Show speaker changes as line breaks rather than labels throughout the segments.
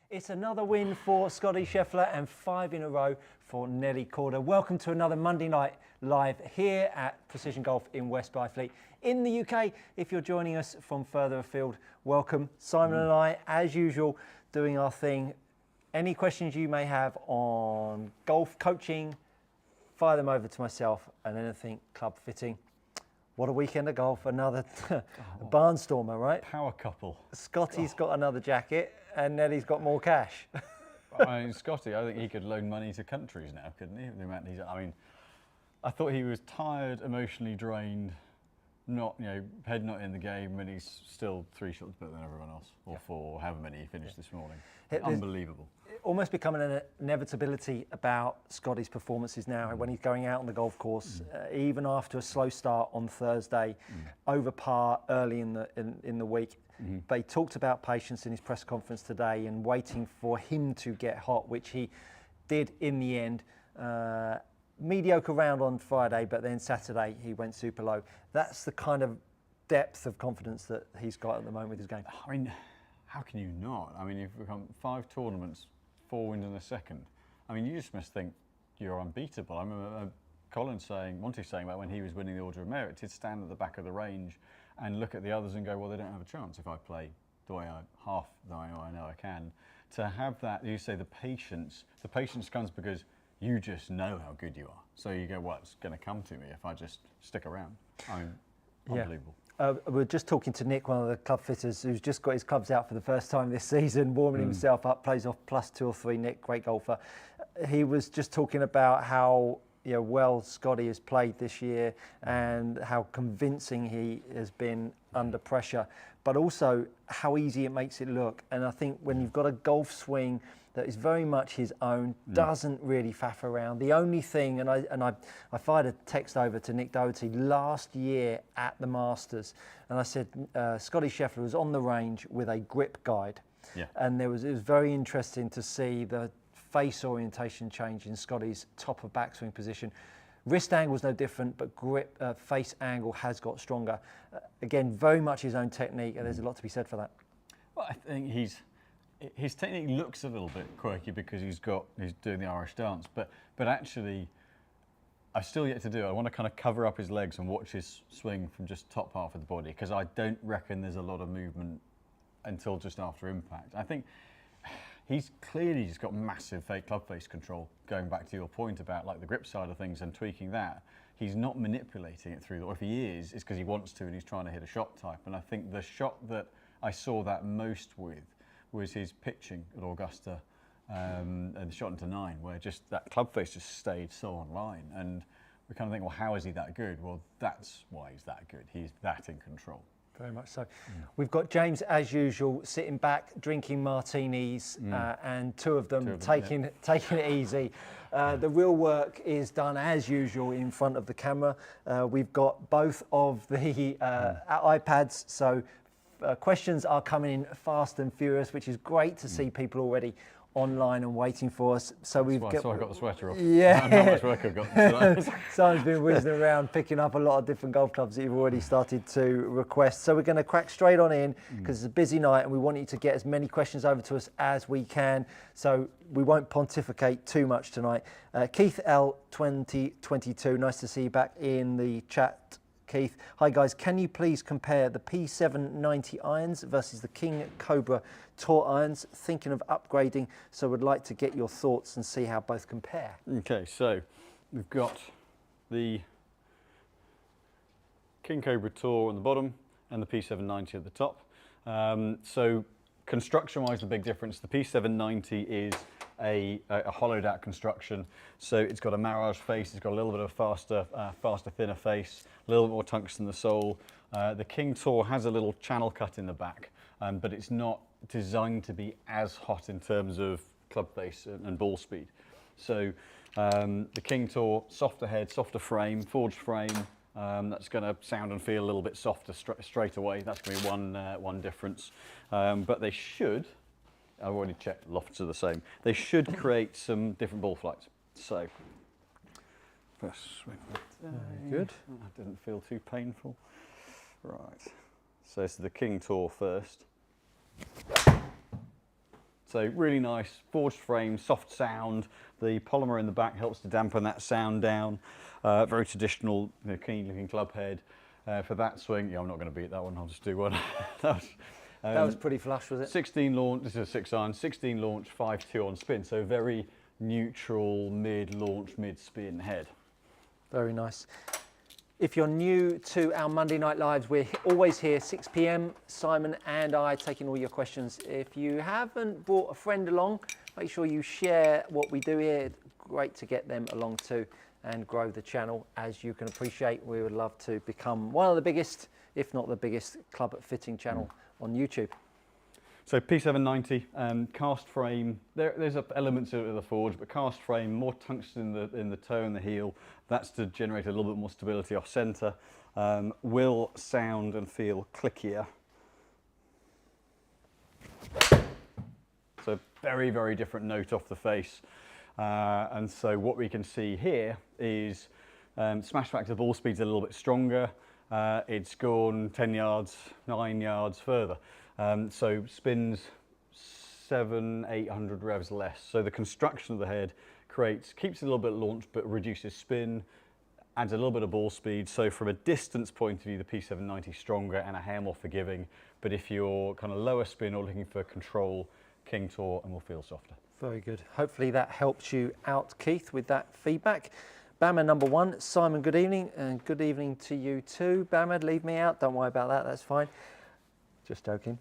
It's another win for Scotty Scheffler and 5 in a row for Nelly Korda. Welcome to another Monday Night Live here at Precision Golf in West Byfleet. In the UK, if you're joining us from further afield, welcome. Simon and I, as usual, doing our thing. Any questions you may have on golf coaching, fire them over to myself, and anything club fitting. What a weekend of golf, another barnstormer, right?
Power couple.
Scotty's got another jacket and Nelly's got more cash.
I mean, Scotty, I think he could loan money to countries now, couldn't he? The amount I mean, I thought he was tired, emotionally drained, head not in the game, and he's still 3 shots better than everyone else, or 4, or however many he finished this morning. Unbelievable.
Almost becoming an inevitability about Scotty's performances now when he's going out on the golf course, even after a slow start on Thursday, over par early in the week. But he talked about patience in his press conference today and waiting for him to get hot, which he did in the end. Mediocre round on Friday, but then Saturday he went super low. That's the kind of depth of confidence that he's got at the moment with his game.
I mean, how can you not? I mean, you've become 5 tournaments, 4 wins in a second. I mean, you just must think you're unbeatable. I remember Monty saying about when he was winning the Order of Merit, he'd stand at the back of the range and look at the others and go, well, they don't have a chance if I play the way half the way I know I can. To have that, you say the patience comes because you just know how good you are. So you go, well, it's going to come to me if I just stick around. I mean, unbelievable.
We're just talking to Nick, one of the club fitters, who's just got his clubs out for the first time this season, warming himself up, plays off +2 or 3. Nick, great golfer. He was just talking about how well Scotty has played this year and how convincing he has been under pressure, but also how easy it makes it look. And I think when you've got a golf swing that is very much his own, doesn't really faff around. The only thing, and I fired a text over to Nick Doherty last year at the Masters, and I said Scotty Scheffler was on the range with a grip guide, and it was very interesting to see the face orientation change in Scotty's top of backswing position. Wrist angle's no different, but grip face angle has got stronger. Again, very much his own technique, and there's a lot to be said for that.
Well, I think his technique looks a little bit quirky because he's doing the Irish dance, but actually, I've still yet to do it. I want to kind of cover up his legs and watch his swing from just top half of the body, because I don't reckon there's a lot of movement until just after impact. I think he's clearly just got massive club face control, going back to your point about like the grip side of things and tweaking that. He's not manipulating it through, or if he is, it's because he wants to and he's trying to hit a shot type. And I think the shot that I saw that most with was his pitching at Augusta and the shot into 9, where just that club face just stayed so online. And we kind of think, well, how is he that good? Well, that's why he's that good. He's that in control.
Very much so. We've got James, as usual, sitting back, drinking martinis, and two of them taking it easy. The real work is done, as usual, in front of the camera. We've got both of the iPads, so questions are coming in fast and furious, which is great to see people already online and waiting for us. So
I got the sweater off.
Yeah.
How much work I've got tonight.
Simon's been whizzing around picking up a lot of different golf clubs that you've already started to request. So we're going to crack straight on in because it's a busy night and we want you to get as many questions over to us as we can. So we won't pontificate too much tonight. Keith L 2022, nice to see you back in the chat. Keith, hi guys, can you please compare the P790 irons versus the King Cobra Tour irons? Thinking of upgrading, so would like to get your thoughts and see how both compare.
Okay, so we've got the King Cobra Tour on the bottom and the P790 at the top. So construction-wise, the big difference, the P790 is a hollowed out construction. So it's got a mirage face, it's got a little bit of faster, thinner face, a little bit more tungsten in the sole. The King Tour has a little channel cut in the back, but it's not designed to be as hot in terms of club face and ball speed. So the King Tour, softer head, softer frame, forged frame. That's going to sound and feel a little bit softer straight away. That's going to be one difference. But they should, I've already checked, lofts are the same. They should create some different ball flights. So, first swing.
Good.
That didn't feel too painful. Right. So this is the King Tour first. So really nice, forged frame, soft sound. The polymer in the back helps to dampen that sound down. Very traditional, clean looking club head. For that swing, yeah, I'm not going to beat that one, I'll just do one.
That was pretty flush, was it?
16 launch, this is a 6-iron, 16 launch, 5-2 on spin, so very neutral mid-launch, mid-spin head.
Very nice. If you're new to our Monday Night Lives, we're always here 6 p.m, Simon and I taking all your questions. If you haven't brought a friend along, make sure you share what we do here. Great to get them along too and grow the channel. As you can appreciate, we would love to become one of the biggest, if not the biggest, club fitting channel on YouTube.
So P790, cast frame, there's elements of the forge, but cast frame, more tungsten in the toe and the heel. That's to generate a little bit more stability off centre. Will sound and feel clickier. So very, very different note off the face. And so what we can see here is smash factor ball speed's a little bit stronger. It's gone 10 yards, 9 yards further. So spins 700-800 revs less. So the construction of the head keeps it a little bit launched, but reduces spin, adds a little bit of ball speed. So from a distance point of view, the P790 is stronger and a hair more forgiving. But if you're kind of lower spin or looking for control, King Tour and will feel softer.
Very good. Hopefully that helps you out, Keith, with that feedback. Bammer number 1, Simon, good evening, and good evening to you too. Bammer, leave me out, don't worry about that, that's fine. Just joking.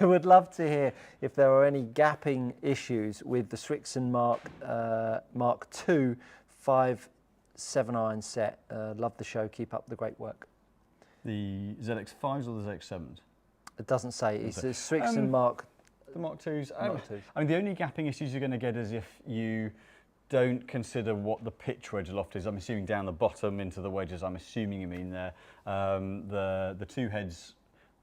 Would love to hear if there are any gapping issues with the Srixon Mark II 5-7-iron set. Love the show, keep up the great work.
The ZX5s or the ZX7s?
It doesn't say, it's a Srixon Mark.
The Mark IIs.
Mark IIs.
I mean, the only gapping issues you're going to get is if you don't consider what the pitch wedge loft is. I'm assuming down the bottom into the wedges. I'm assuming you mean there. The two heads,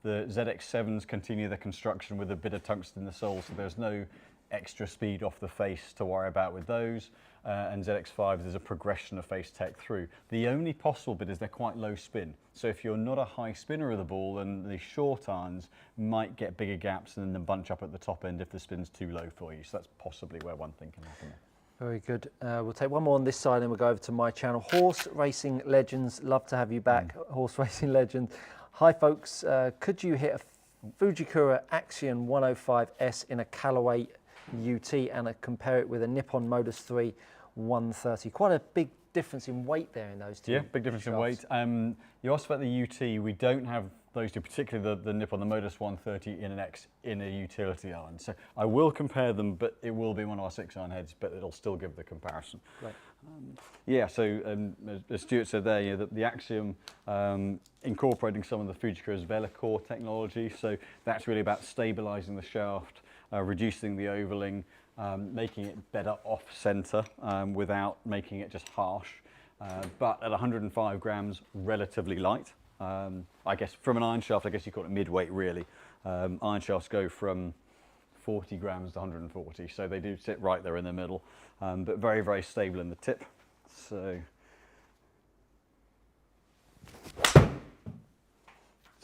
the ZX7s continue the construction with a bit of tungsten in the sole, so there's no extra speed off the face to worry about with those. And ZX5s, there's a progression of face tech through. The only possible bit is they're quite low spin. So if you're not a high spinner of the ball, then the short irons might get bigger gaps and then bunch up at the top end if the spin's too low for you. So that's possibly where one thing can happen.
Very good. We'll take one more on this side and we'll go over to my channel. Horse Racing Legends, love to have you back. Horse Racing Legend. Hi folks, could you hit a Fujikura Axion 105S in a Callaway UT and compare it with a Nippon Modus 3 130? Quite a big difference in weight there in those two.
Yeah, big difference in weight. You asked about the UT. We don't have those two, particularly the Nippon, the Modus 130 in a utility iron. So I will compare them, but it will be one of our 6-iron heads, but it'll still give the comparison.
Right.
Yeah, so as Stuart said there, you know, the Axiom incorporating some of the Fujikura's Velocore technology. So that's really about stabilizing the shaft, reducing the ovaling, making it better off-center without making it just harsh. But at 105 grams, relatively light. I guess from an iron shaft, I guess you call it mid-weight really. Iron shafts go from 40 grams to 140, so they do sit right there in the middle, but very, very stable in the tip. So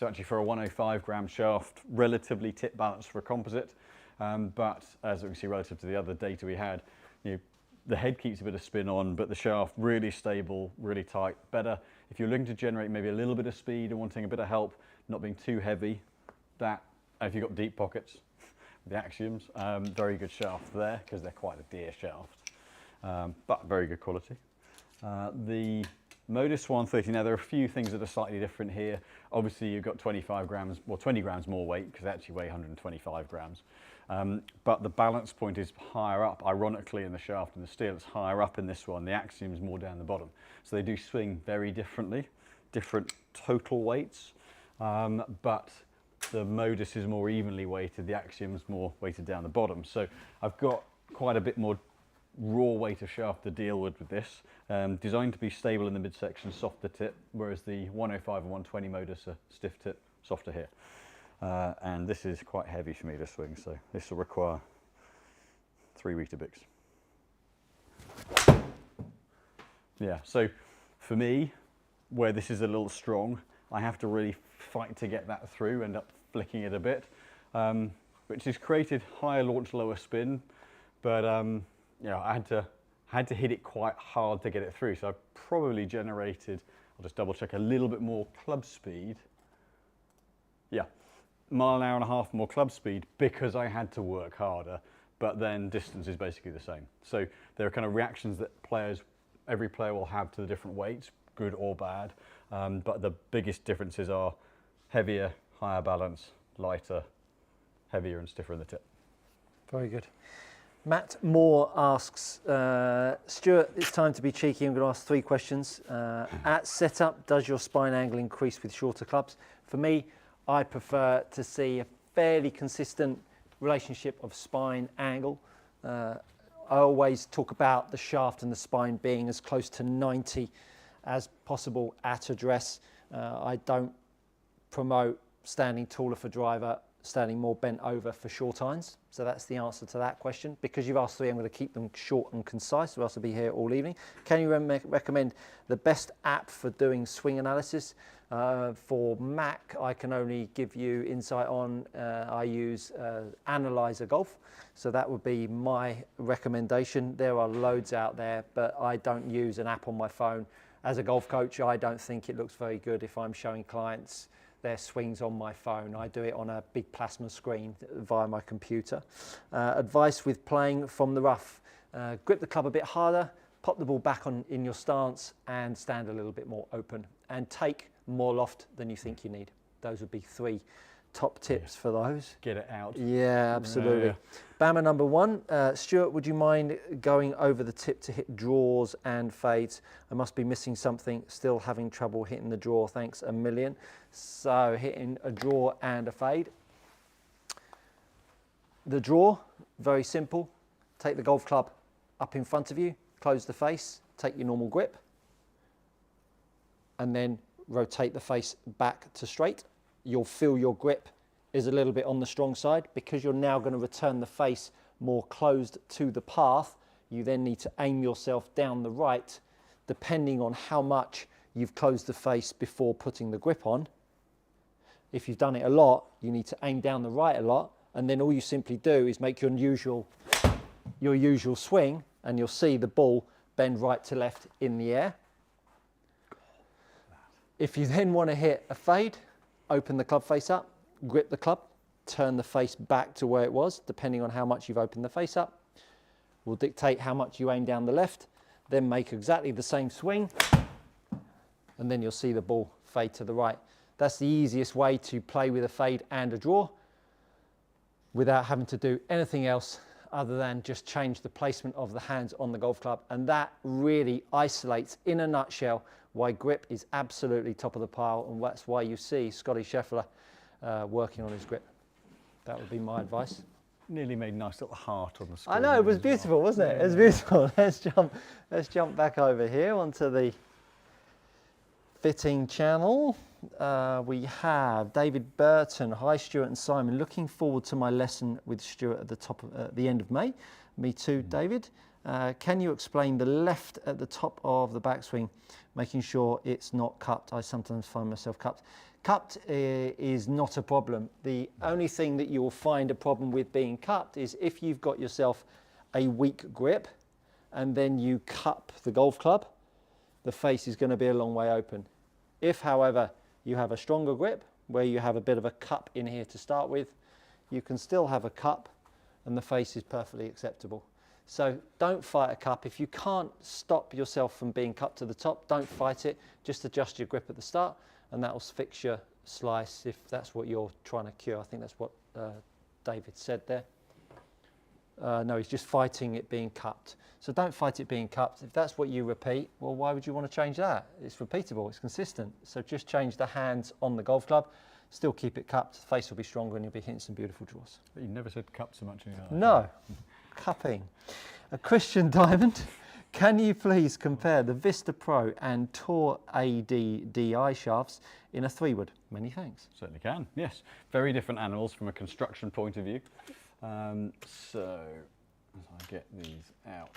actually for a 105 gram shaft, relatively tip balanced for a composite, but as we can see relative to the other data we had, you know, the head keeps a bit of spin on, but the shaft really stable, really tight. Better if you're looking to generate maybe a little bit of speed and wanting a bit of help, not being too heavy. That, if you've got deep pockets, the Axioms, very good shaft there because they're quite a dear shaft, but very good quality. The Modus 130, now there are a few things that are slightly different here. Obviously you've got 25 grams, well 20 grams more weight because they actually weigh 125 grams. But the balance point is higher up, ironically in the shaft and the steel, it's higher up in this one. The Axiom is more down the bottom. So they do swing very differently, different total weights, but the Modus is more evenly weighted, the Axiom is more weighted down the bottom. So I've got quite a bit more raw weight of shaft to deal with this. Designed to be stable in the midsection, softer tip, whereas the 105 and 120 Modus are stiff tip, softer here. And this is quite heavy for me to swing, so this will require 3 Weetabix. Yeah, so for me, where this is a little strong, I have to really fight to get that through, end up flicking it a bit. which has created higher launch, lower spin, but I had to hit it quite hard to get it through. So I probably generated, I'll just double check, a little bit more club speed. Yeah, mile an hour and a half more club speed because I had to work harder, but then distance is basically the same. So there are kind of reactions that every player will have to the different weights, good or bad, but the biggest differences are heavier, higher balance, lighter, heavier and stiffer in the tip.
Very good. Matt Moore asks, Stuart, it's time to be cheeky. I'm going to ask 3 questions. At setup, does your spine angle increase with shorter clubs? For me, I prefer to see a fairly consistent relationship of spine angle. I always talk about the shaft and the spine being as close to 90 as possible at address. I don't promote standing taller for driver, standing more bent over for short irons. So that's the answer to that question. Because you've asked 3, I'm going to keep them short and concise, or else I'll be here all evening. Can you recommend the best app for doing swing analysis? For Mac, I can only give you insight on, I use Analyzer Golf. So that would be my recommendation. There are loads out there, but I don't use an app on my phone. As a golf coach, I don't think it looks very good if I'm showing clients their swings on my phone. I do it on a big plasma screen via my computer. Advice with playing from the rough. Grip the club a bit harder, pop the ball back in your stance and stand a little bit more open and take more loft than you think you need. Those would be 3 top tips for those.
Get it out.
Yeah, absolutely. Bammer number 1, Stuart, would you mind going over the tip to hit draws and fades? I must be missing something, still having trouble hitting the draw, thanks a million. So hitting a draw and a fade. The draw, very simple. Take the golf club up in front of you, close the face, take your normal grip, and then rotate the face back to straight. You'll feel your grip is a little bit on the strong side. Because you're now going to return the face more closed to the path, you then need to aim yourself down the right, depending on how much you've closed the face before putting the grip on. If you've done it a lot, you need to aim down the right a lot, and then all you simply do is make your usual swing, and you'll see the ball bend right to left in the air. If you then want to hit a fade, open the club face up, grip the club, turn the face back to where it was, depending on how much you've opened the face up. Will dictate how much you aim down the left, then make exactly the same swing, and then you'll see the ball fade to the right. That's the easiest way to play with a fade and a draw without having to do anything else other than just change the placement of the hands on the golf club. And that really isolates, in a nutshell, why grip is absolutely top of the pile, and that's why you see Scotty Scheffler working on his grip. That would be my advice.
Nearly made a nice little heart on the screen.
I know, it was beautiful, wasn't it? It was beautiful. Let's jump back over here onto the fitting channel. We have David Burton. Hi, Stuart and Simon. Looking forward to my lesson with Stuart at the end of May. Me too, David. Can you explain the left at the top of the backswing, making sure it's not cupped? I sometimes find myself cupped. Cupped is not a problem. The only thing that you will find a problem with being cupped is if you've got yourself a weak grip and then you cup the golf club, the face is going to be a long way open. If, however, you have a stronger grip where you have a bit of a cup in here to start with, you can still have a cup and the face is perfectly acceptable. So don't fight a cup. If you can't stop yourself from being cupped to the top, don't fight it. Just adjust your grip at the start and that will fix your slice if that's what you're trying to cure. I think that's what David said there. No, he's just fighting it being cupped. So don't fight it being cupped. If that's what you repeat, well, why would you want to change that? It's repeatable, it's consistent. So just change the hands on the golf club, still keep it cupped, the face will be stronger and you'll be hitting some beautiful draws.
But you never said cup so much in your life.
No, cupping. A Christian Diamond, can you please compare the Vista Pro and Tour AD DI shafts in a 3-wood? Many thanks.
Certainly can, yes. Very different animals from a construction point of view. So, as I get these out,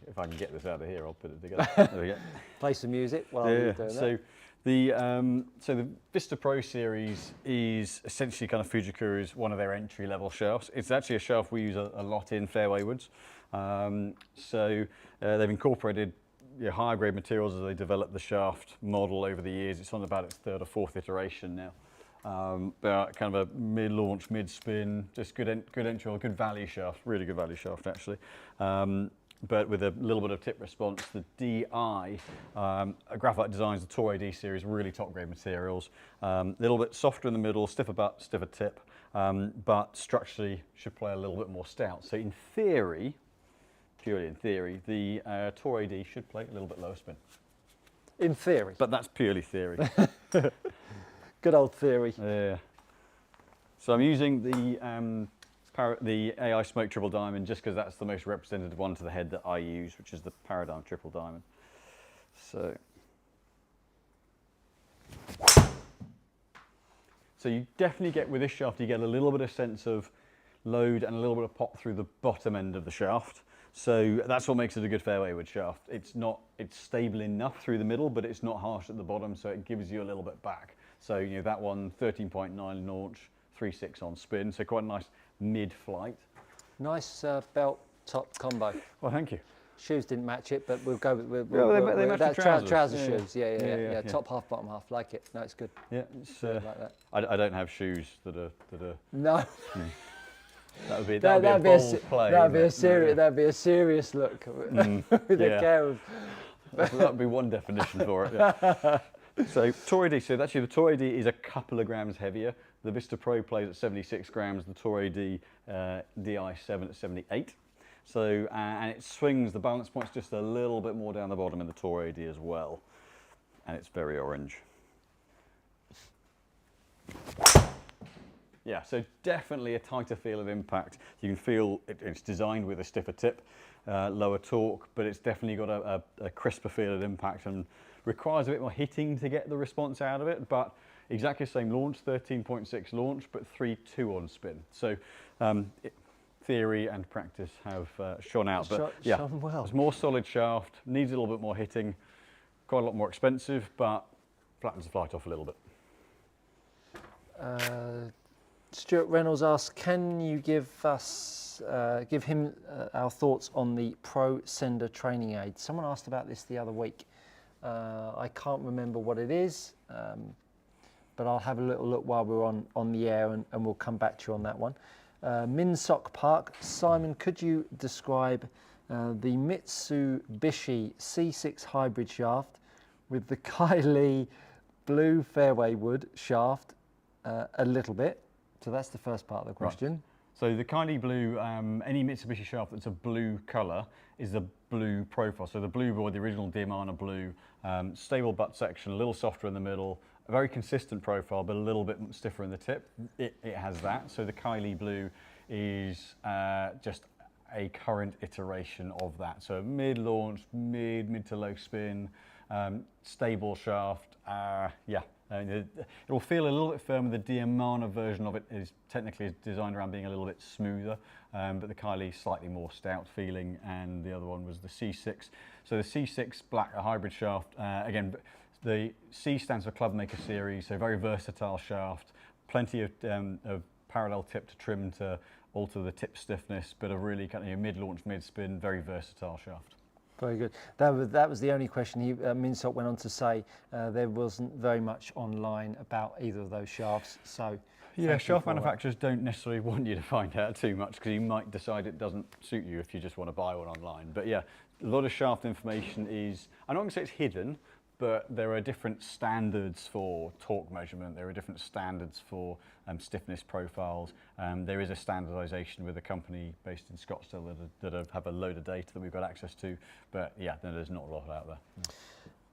if I can get this out of here, I'll put it together. There we go.
Play some music while you're doing
So, So the Vista Pro series is essentially kind of Fujikuru's one of their entry-level shafts. It's actually a shaft we use a lot in fairway woods. They've incorporated higher grade materials as they develop the shaft model over the years. It's on about its third or fourth iteration now. But kind of a mid-launch, mid-spin, just good entry, good value shaft, really good value shaft actually. But with a little bit of tip response. The DI, Graphite Designs, the Tour AD series, really top grade materials. A little bit softer in the middle, stiffer butt, stiffer tip, but structurally should play a little bit more stout. So in theory, purely in theory, the Tour AD should play a little bit lower spin.
In theory.
But that's purely theory.
Good old theory.
Yeah. So I'm using the AI Smoke Triple Diamond just because that's the most representative one to the head that I use, which is the Paradigm Triple Diamond. So you definitely get, with this shaft, you get a little bit of sense of load and a little bit of pop through the bottom end of the shaft. So that's what makes it a good fairway wood shaft. It's stable enough through the middle, but it's not harsh at the bottom, so it gives you a little bit back. So that one, 13.9 launch, 3.6 on spin, so quite a nice mid-flight.
Nice belt top combo.
Well, thank you.
Shoes didn't match it, but we'll go with
they match the trousers.
Trouser shoes. Yeah. Top half, bottom half. Like it. No, it's good.
Yeah, it's,
like that.
I don't have shoes that are.
No.
That would be a bold play.
That'd be a serious look with the care of.
That would be one definition for it. Yeah. So Tour AD. So actually, the Tour AD is a couple of grams heavier. The Vista Pro plays at 76 grams. The Tour AD DI7 at 78. So and it swings. The balance point's just a little bit more down the bottom in the Tour AD as well, and it's very orange. Yeah, so definitely a tighter feel of impact. You can feel it's designed with a stiffer tip, lower torque, but it's definitely got a crisper feel of impact and requires a bit more hitting to get the response out of it, but exactly the same launch, 13.6 launch, but 3.2 on spin. So theory and practice have shone out. But
shone well.
It's more solid shaft, needs a little bit more hitting, quite a lot more expensive, but flattens the flight off a little bit.
Stuart Reynolds asks, can you give him our thoughts on the Pro Sender training aid? Someone asked about this the other week. I can't remember what it is, but I'll have a little look while we're on the air and we'll come back to you on that one. Minsock Park, Simon, could you describe the Mitsubishi C6 hybrid shaft with the Kylie blue fairway wood shaft a little bit? So that's the first part of the question.
Right. So the Kylie blue, any Mitsubishi shaft that's a blue colour is a blue profile. So the blue board, the original Diamana blue, stable butt section, a little softer in the middle, a very consistent profile, but a little bit stiffer in the tip. It has that. So the Kylie blue is just a current iteration of that. So mid-launch, mid to low spin, stable shaft, yeah. It will feel a little bit firmer. The Diamana version of it is technically designed around being a little bit smoother, but the Kylie slightly more stout feeling, and the other one was the C6. So the C6 black, a hybrid shaft. Again, the C stands for Club Maker Series, so very versatile shaft. Plenty of parallel tip to trim to alter the tip stiffness, but a really kind of mid-launch, mid-spin, very versatile shaft.
Very good. That was the only question. Minsock went on to say there wasn't very much online about either of those shafts. So
yeah, shaft manufacturers don't necessarily want you to find out too much because you might decide it doesn't suit you if you just want to buy one online. But yeah, a lot of shaft information is, I'm not going to say it's hidden, but there are different standards for torque measurement. There are different standards for stiffness profiles. There is a standardization with a company based in Scottsdale that have a load of data that we've got access to. But yeah, there's not a lot out there.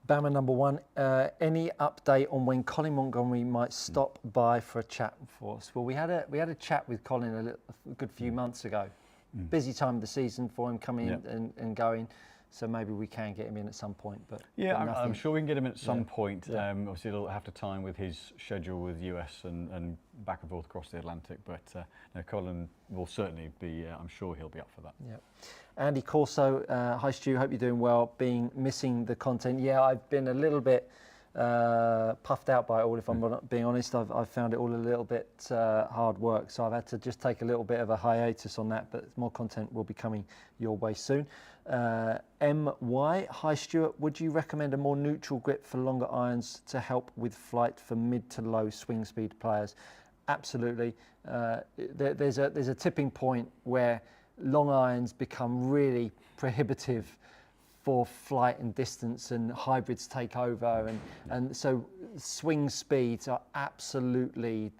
Bama number one, any update on when Colin Montgomery might stop by for a chat for us? Well, we had a chat with Colin a good few months ago. Busy time of the season for him coming in and going. So maybe we can get him in at some point, but
yeah, I'm sure we can get him in at some point. Obviously, it'll have to time with his schedule with US and back and forth across the Atlantic. But no, Colin will certainly be. I'm sure he'll be up for that.
Yeah. Andy Corso, hi Stu, hope you're doing well. Missing the content. Yeah, I've been a little bit puffed out by it all, if I'm not being honest. I've found it all a little bit hard work, so I've had to just take a little bit of a hiatus on that, but more content will be coming your way soon. MY, hi Stuart, would you recommend a more neutral grip for longer irons to help with flight for mid to low swing speed players? Absolutely. There's a tipping point where long irons become really prohibitive for flight and distance, and hybrids take over, and so swing speeds are absolutely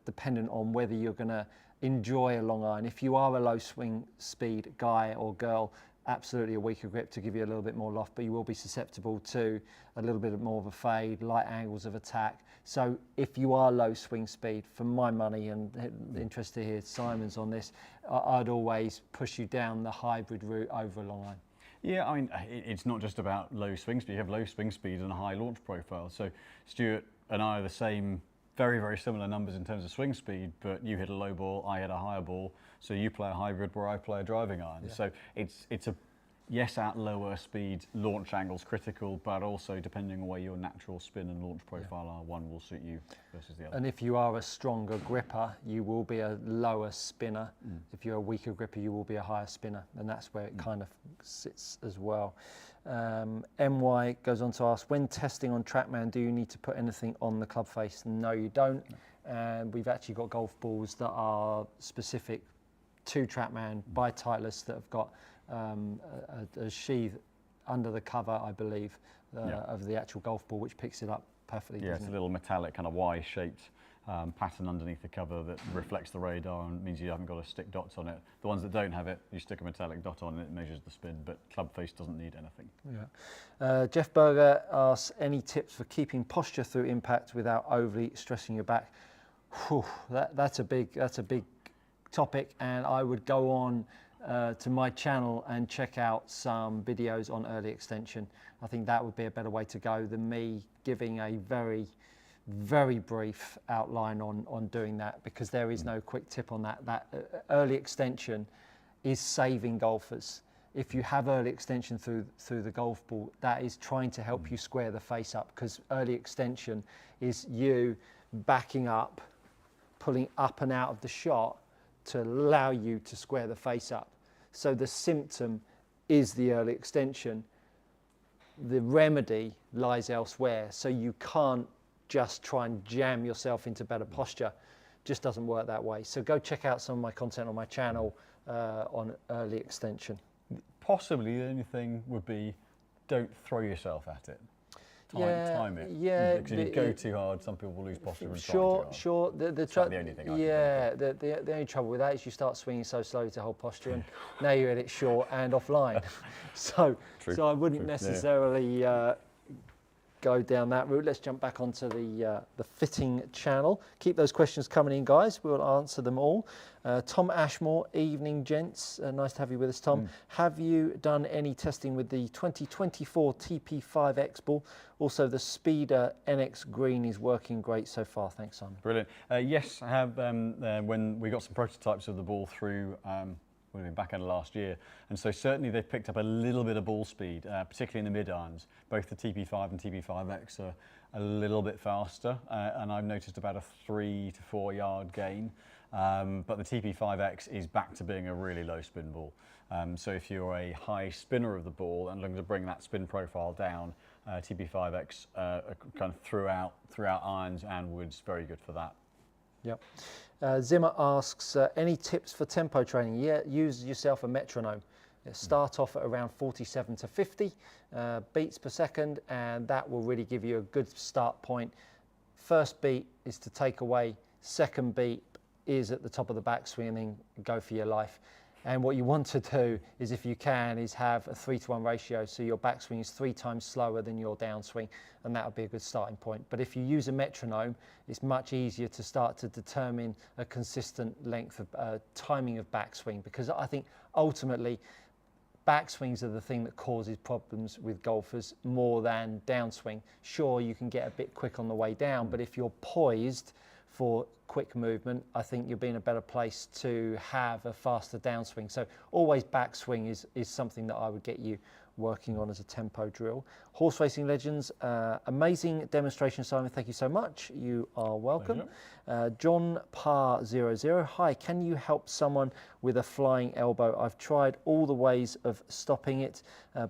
dependent on whether you're going to enjoy a long iron. If you are a low swing speed guy or girl, absolutely a weaker grip to give you a little bit more loft, but you will be susceptible to a little bit more of a fade, light angles of attack. So if you are low swing speed, for my money, and interested to hear Simon's on this, I'd always push you down the hybrid route over a long iron.
Yeah, I mean, it's not just about low swing speed. You have low swing speed and a high launch profile. So Stuart and I are the same, very, very similar numbers in terms of swing speed, but you hit a low ball, I hit a higher ball. So you play a hybrid where I play a driving iron. Yeah. So it's a, yes, at lower speed, launch angle's critical, but also depending on where your natural spin and launch profile are, one will suit you versus the other.
And if you are a stronger gripper, you will be a lower spinner. If you're a weaker gripper, you will be a higher spinner, and that's where it kind of sits as well. MY goes on to ask, when testing on TrackMan, do you need to put anything on the club face? No, you don't. And we've actually got golf balls that are specific to TrackMan by Titleist that have got a sheath under the cover, I believe, of the actual golf ball, which picks it up perfectly.
Yeah, it's a little metallic kind of Y-shaped pattern underneath the cover that reflects the radar and means you haven't got to stick dots on it. The ones that don't have it, you stick a metallic dot on and it measures the spin, but club face doesn't need anything.
Yeah. Jeff Berger asks, any tips for keeping posture through impact without overly stressing your back? Whew, that's a big topic, and I would go on to my channel and check out some videos on early extension. I think that would be a better way to go than me giving a very, very brief outline on doing that, because there is no quick tip on that. That early extension is saving golfers. If you have early extension through the golf ball, that is trying to help you square the face up, because early extension is you backing up, pulling up and out of the shot to allow you to square the face up. So the symptom is the early extension. The remedy lies elsewhere. So you can't just try and jam yourself into better posture. Just doesn't work that way. So go check out some of my content on my channel on early extension.
Possibly the only thing would be, don't throw yourself at it. Time it.
Yeah.
Because if you go too hard, some people will lose posture and
Sure.
That's the only thing I can think of.
The only trouble with that is you start swinging so slowly to hold posture, and now you're at it short and offline. So I wouldn't necessarily go down that route. Let's jump back onto the fitting channel. Keep those questions coming in, guys. We'll answer them all. Tom Ashmore, evening, gents. Nice to have you with us, Tom. Have you done any testing with the 2024 TP5X ball? Also, the Speeder NX Green is working great so far. Thanks, Simon.
Brilliant. Yes, I have. When we got some prototypes of the ball through, would have been back end of last year, and so certainly they've picked up a little bit of ball speed, particularly in the mid irons. Both the TP5 and TP5X are a little bit faster, and I've noticed about a 3 to 4 yard gain. But the TP5X is back to being a really low spin ball. So if you're a high spinner of the ball and looking to bring that spin profile down, TP5X kind of throughout irons and woods, very good for that.
Yep. Zimmer asks, any tips for tempo training? Yeah, use yourself a metronome. Start off at around 47 to 50 beats per second, and that will really give you a good start point. First beat is to take away, second beat is at the top of the backswing, and then go for your life. And what you want to do is, if you can, is have a 3-to-1 ratio, so your backswing is 3 times slower than your downswing, and that would be a good starting point. But if you use a metronome, it's much easier to start to determine a consistent length of timing of backswing, because I think ultimately backswings are the thing that causes problems with golfers more than downswing. Sure, you can get a bit quick on the way down, but if you're poised for quick movement, I think you'll be in a better place to have a faster downswing. So always backswing is something that I would get you working on as a tempo drill. Horse Racing Legends, amazing demonstration, Simon. Thank you so much. You are welcome. John Parr 00. Hi, can you help someone with a flying elbow? I've tried all the ways of stopping it,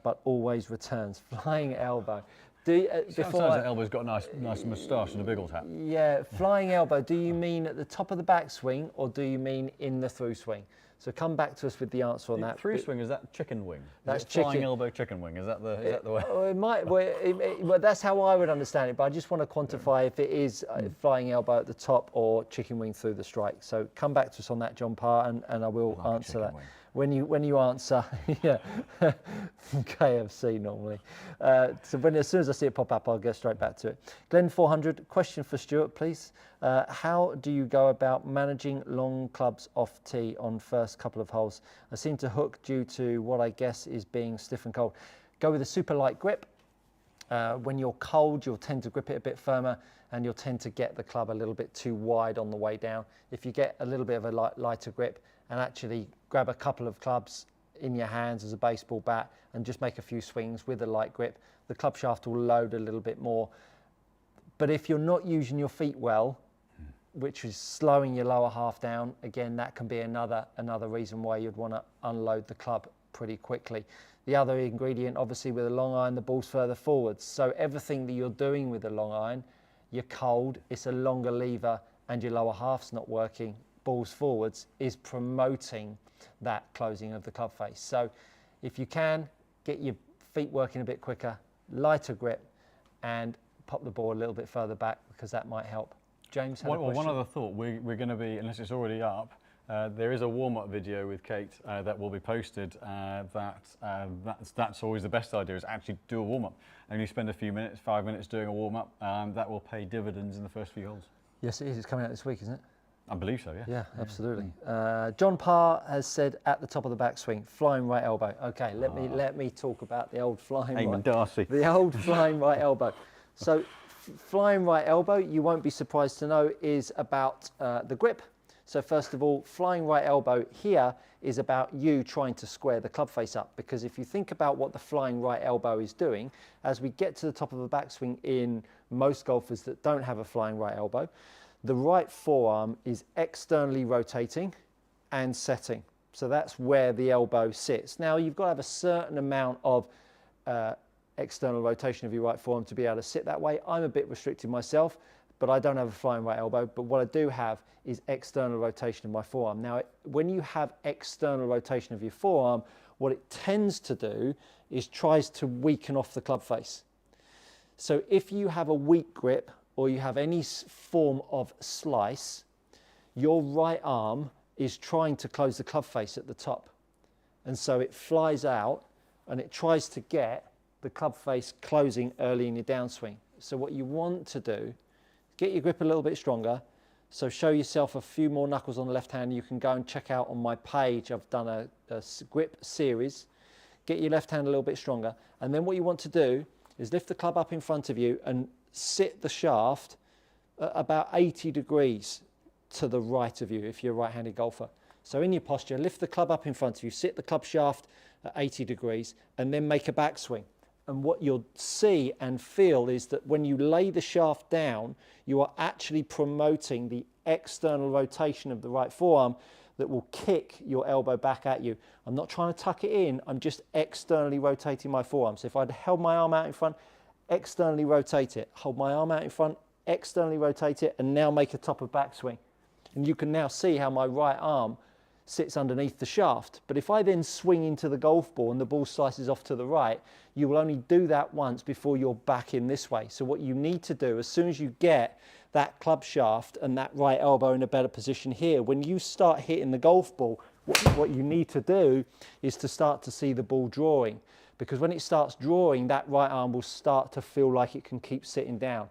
but always returns. Flying elbow.
Sometimes the elbow's got a nice moustache and a big old hat.
Yeah, flying elbow. Do you mean at the top of the backswing, or do you mean in the through swing? So come back to us with the answer on that.
Through swing, is that chicken wing?
That's
flying elbow chicken wing. Is that the way?
It might. Well, that's how I would understand it. But I just want to quantify if it is flying elbow at the top or chicken wing through the strike. So come back to us on that, John Parr, and I will answer that. When you answer, yeah, KFC normally. So as soon as I see it pop up, I'll get straight back to it. Glenn 400, question for Stuart, please. How do you go about managing long clubs off tee on first couple of holes? I seem to hook due to what I guess is being stiff and cold. Go with a super light grip. When you're cold, you'll tend to grip it a bit firmer, and you'll tend to get the club a little bit too wide on the way down. If you get a little bit of a lighter grip and actually grab a couple of clubs in your hands as a baseball bat and just make a few swings with a light grip, the club shaft will load a little bit more. But if you're not using your feet well, which is slowing your lower half down, again, that can be another reason why you'd want to unload the club pretty quickly. The other ingredient, obviously, with a long iron, the ball's further forwards. So everything that you're doing with a long iron, you're cold, it's a longer lever, and your lower half's not working, balls forwards, is promoting that closing of the club face. So if you can, get your feet working a bit quicker, lighter grip, and pop the ball a little bit further back, because that might help. James had a question.
One other thought, we're going to be, unless it's already up, there is a warm-up video with Kate that will be posted. That's always the best idea, is actually do a warm-up. And you spend a few minutes, 5 minutes doing a warm-up, that will pay dividends in the first few holes.
Yes, it is. It's coming out this week, isn't it?
I believe so, yeah.
Yeah, absolutely. John Parr has said at the top of the backswing, flying right elbow. Okay, let me talk about the old flying
Eamon Darcy.
The old flying right elbow. So flying right elbow, you won't be surprised to know, is about the grip. So first of all, flying right elbow here is about you trying to square the club face up, because if you think about what the flying right elbow is doing, as we get to the top of the backswing in most golfers that don't have a flying right elbow, the right forearm is externally rotating and setting. So that's where the elbow sits. Now you've got to have a certain amount of external rotation of your right forearm to be able to sit that way. I'm a bit restricted myself, but I don't have a flying right elbow. But what I do have is external rotation of my forearm. Now, when you have external rotation of your forearm, what it tends to do is tries to weaken off the club face. So if you have a weak grip, or you have any form of slice, your right arm is trying to close the club face at the top. And so it flies out and it tries to get the club face closing early in your downswing. So what you want to do is get your grip a little bit stronger. So show yourself a few more knuckles on the left hand. You can go and check out on my page, I've done a grip series. Get your left hand a little bit stronger. And then what you want to do is lift the club up in front of you and sit the shaft about 80 degrees to the right of you if you're a right-handed golfer. So in your posture, lift the club up in front of you, sit the club shaft at 80 degrees, and then make a backswing. And what you'll see and feel is that when you lay the shaft down, you are actually promoting the external rotation of the right forearm that will kick your elbow back at you. I'm not trying to tuck it in, I'm just externally rotating my forearm. So if I'd held my arm out in front, externally rotate it, hold my arm out in front, externally rotate it, and now make a top of backswing. And you can now see how my right arm sits underneath the shaft. But if I then swing into the golf ball and the ball slices off to the right, you will only do that once before you're back in this way. So what you need to do, as soon as you get that club shaft and that right elbow in a better position here, when you start hitting the golf ball, what you need to do is to start to see the ball drawing. Because when it starts drawing, that right arm will start to feel like it can keep sitting down.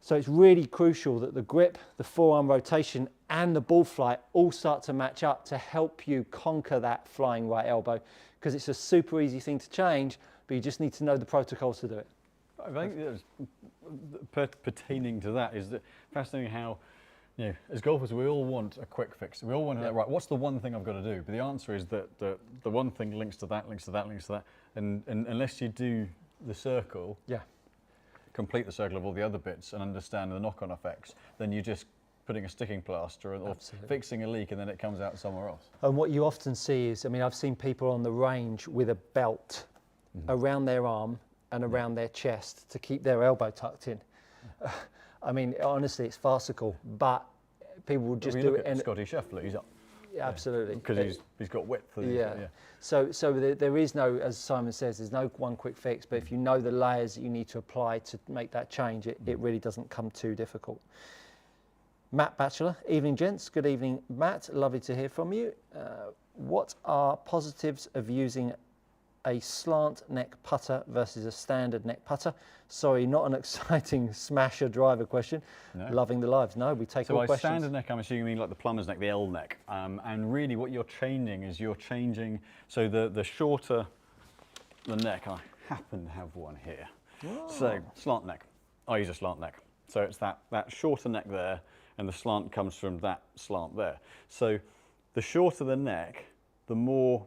So it's really crucial that the grip, the forearm rotation, and the ball flight all start to match up to help you conquer that flying right elbow, because it's a super easy thing to change, but you just need to know the protocols to do it.
I think pertaining to that is that fascinating how, you know, as golfers, we all want a quick fix. We all want to know, right, what's the one thing I've got to do? But the answer is that the one thing links to that, links to that, links to that. And unless you do the circle,
Yeah.
complete the circle of all the other bits and understand the knock-on effects, then you're just putting a sticking plaster or fixing a leak, and then it comes out somewhere else.
And what you often see is, I mean, I've seen people on the range with a belt around their arm and around their chest to keep their elbow tucked in. I mean, honestly, it's farcical, but people will just do it.
And Scotty Scheffler, he's up.
Absolutely.
Because he's got width.
Yeah. So there is no, as Simon says, there's no one quick fix, but if you know the layers that you need to apply to make that change, it really doesn't come too difficult. Matt Batchelor, evening gents. Good evening, Matt. Lovely to hear from you. What are positives of using a slant neck putter versus a standard neck putter? Sorry, not an exciting smasher driver question.
No.
Loving the lives. No, we take all
So by
questions.
standard neck, I'm assuming like the plumber's neck, the L neck. And really what you're changing is so the shorter the neck, I happen to have one here.
Oh.
So slant neck, I use a slant neck. So it's that shorter neck there, and the slant comes from that slant there. So the shorter the neck, the more,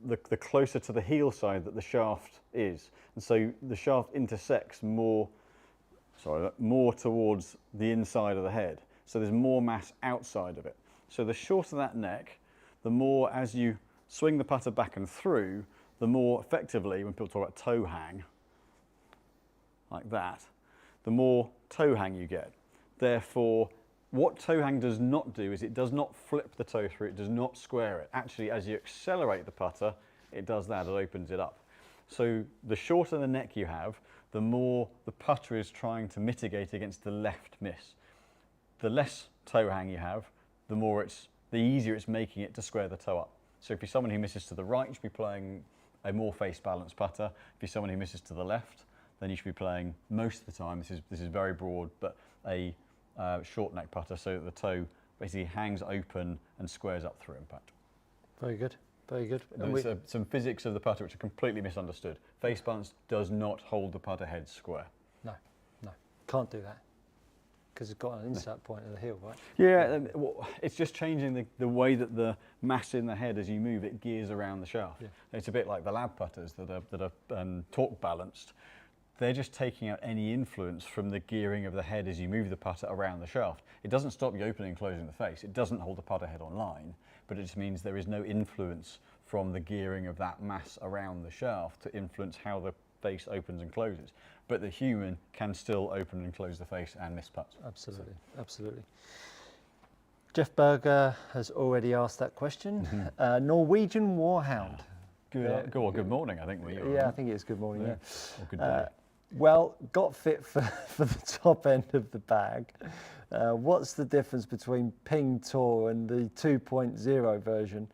the closer to the heel side that the shaft is. And so the shaft intersects more towards the inside of the head. So there's more mass outside of it. So the shorter that neck, the more, as you swing the putter back and through, the more effectively, when people talk about toe hang, like that, the more toe hang you get. Therefore, what toe hang does not do is it does not flip the toe through, it does not square it. Actually, as you accelerate the putter, it does that, it opens it up. So the shorter the neck you have, the more the putter is trying to mitigate against the left miss. The less toe hang you have, the easier it's making it to square the toe up. So if you're someone who misses to the right, you should be playing a more face balanced putter. If you're someone who misses to the left, then you should be playing, most of the time, this is very broad, but a short neck putter, so that the toe basically hangs open and squares up through impact.
Very good, very good.
There's some physics of the putter which are completely misunderstood. Face balance does not hold the putter head square.
No, can't do that because it's got an insert point at the heel, right?
Yeah, it's just changing the way that the mass in the head, as you move, it gears around the shaft.
Yeah.
It's a bit like the lab putters that are torque balanced. They're just taking out any influence from the gearing of the head as you move the putter around the shaft. It doesn't stop you opening and closing the face. It doesn't hold the putter head on line, but it just means there is no influence from the gearing of that mass around the shaft to influence how the face opens and closes. But the human can still open and close the face and miss putts.
Absolutely, absolutely. Jeff Berger has already asked that question. Norwegian Warhound.
Good morning, I think.
I think it is good morning. Yeah.
Or good day.
Well, got fit for the top end of the bag. What's the difference between Ping Tour and the 2.0 version?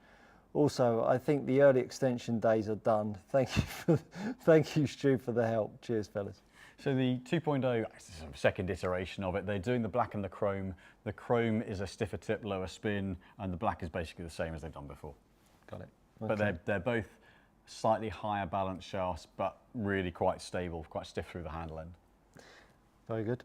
Also, I think the early extension days are done. Thank you, Stu, for the help. Cheers, fellas.
So the 2.0, it's a second iteration of it. They're doing the black and the chrome. The chrome is a stiffer tip, lower spin, and the black is basically the same as they've done before.
Got it. Okay.
But they're both slightly higher balance shafts, but really quite stable, quite stiff through the handle end.
Very good.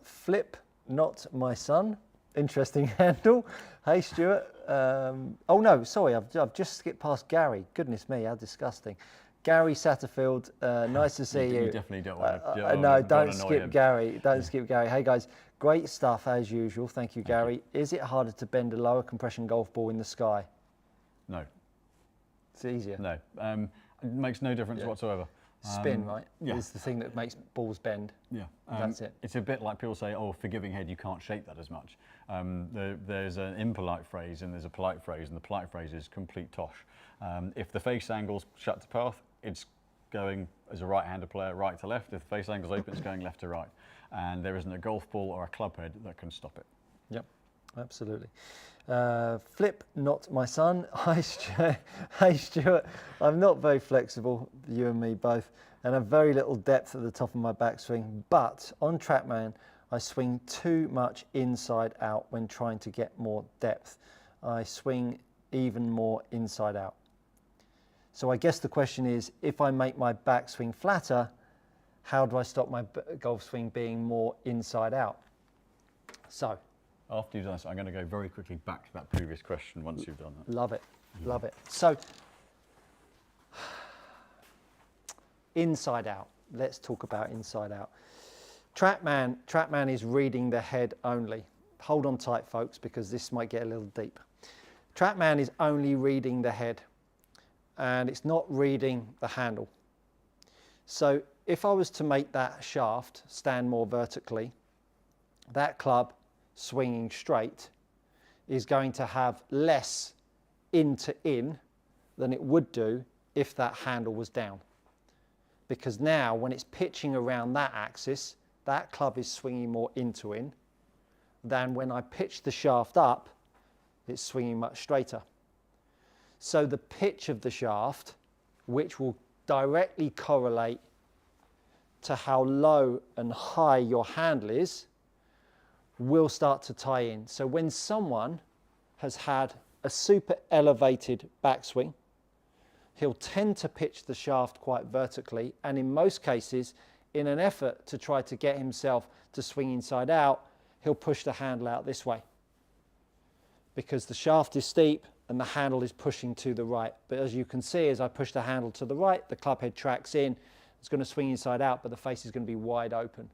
Flip, not my son. Interesting handle. Hey, Stuart. Oh no, sorry, I've just skipped past Gary. Goodness me, how disgusting. Gary Satterfield, nice to see you.
You definitely don't want to.
No, don't skip Gary. Don't skip Gary. Hey guys, great stuff as usual. Thank you, Gary. Is it harder to bend a lower compression golf ball in the sky?
No.
It's easier.
No. It makes no difference whatsoever.
Spin, right?
Yeah.
Is the thing that makes balls bend.
Yeah.
That's it.
It's a bit like people say, oh, forgiving head, you can't shape that as much. There's an impolite phrase and there's a polite phrase, and the polite phrase is complete tosh. If the face angle's shut to path, it's going, as a right-hander player, right to left. If the face angle's open, it's going left to right. And there isn't a golf ball or a club head that can stop it.
Yep, absolutely. Flip, not my son. Hi, Stuart. I'm not very flexible, you and me both, and have very little depth at the top of my backswing. But on TrackMan, I swing too much inside out when trying to get more depth. I swing even more inside out. So I guess the question is, if I make my backswing flatter, how do I stop my golf swing being more inside out? So.
After you've done this, I'm going to go very quickly back to that previous question once you've done that.
Love it, love it. So, inside out. Let's talk about inside out. TrackMan is reading the head only. Hold on tight, folks, because this might get a little deep. TrackMan is only reading the head, and it's not reading the handle. So if I was to make that shaft stand more vertically, that club swinging straight is going to have less in to in than it would do if that handle was down. Because now when it's pitching around that axis, that club is swinging more in to in than when I pitch the shaft up, it's swinging much straighter. So the pitch of the shaft, which will directly correlate to how low and high your handle is, will start to tie in. So when someone has had a super elevated backswing, he'll tend to pitch the shaft quite vertically, and in most cases, in an effort to try to get himself to swing inside out, he'll push the handle out this way because the shaft is steep and the handle is pushing to the right. But as you can see, as I push the handle to the right, the club head tracks in. It's going to swing inside out, but the face is going to be wide open.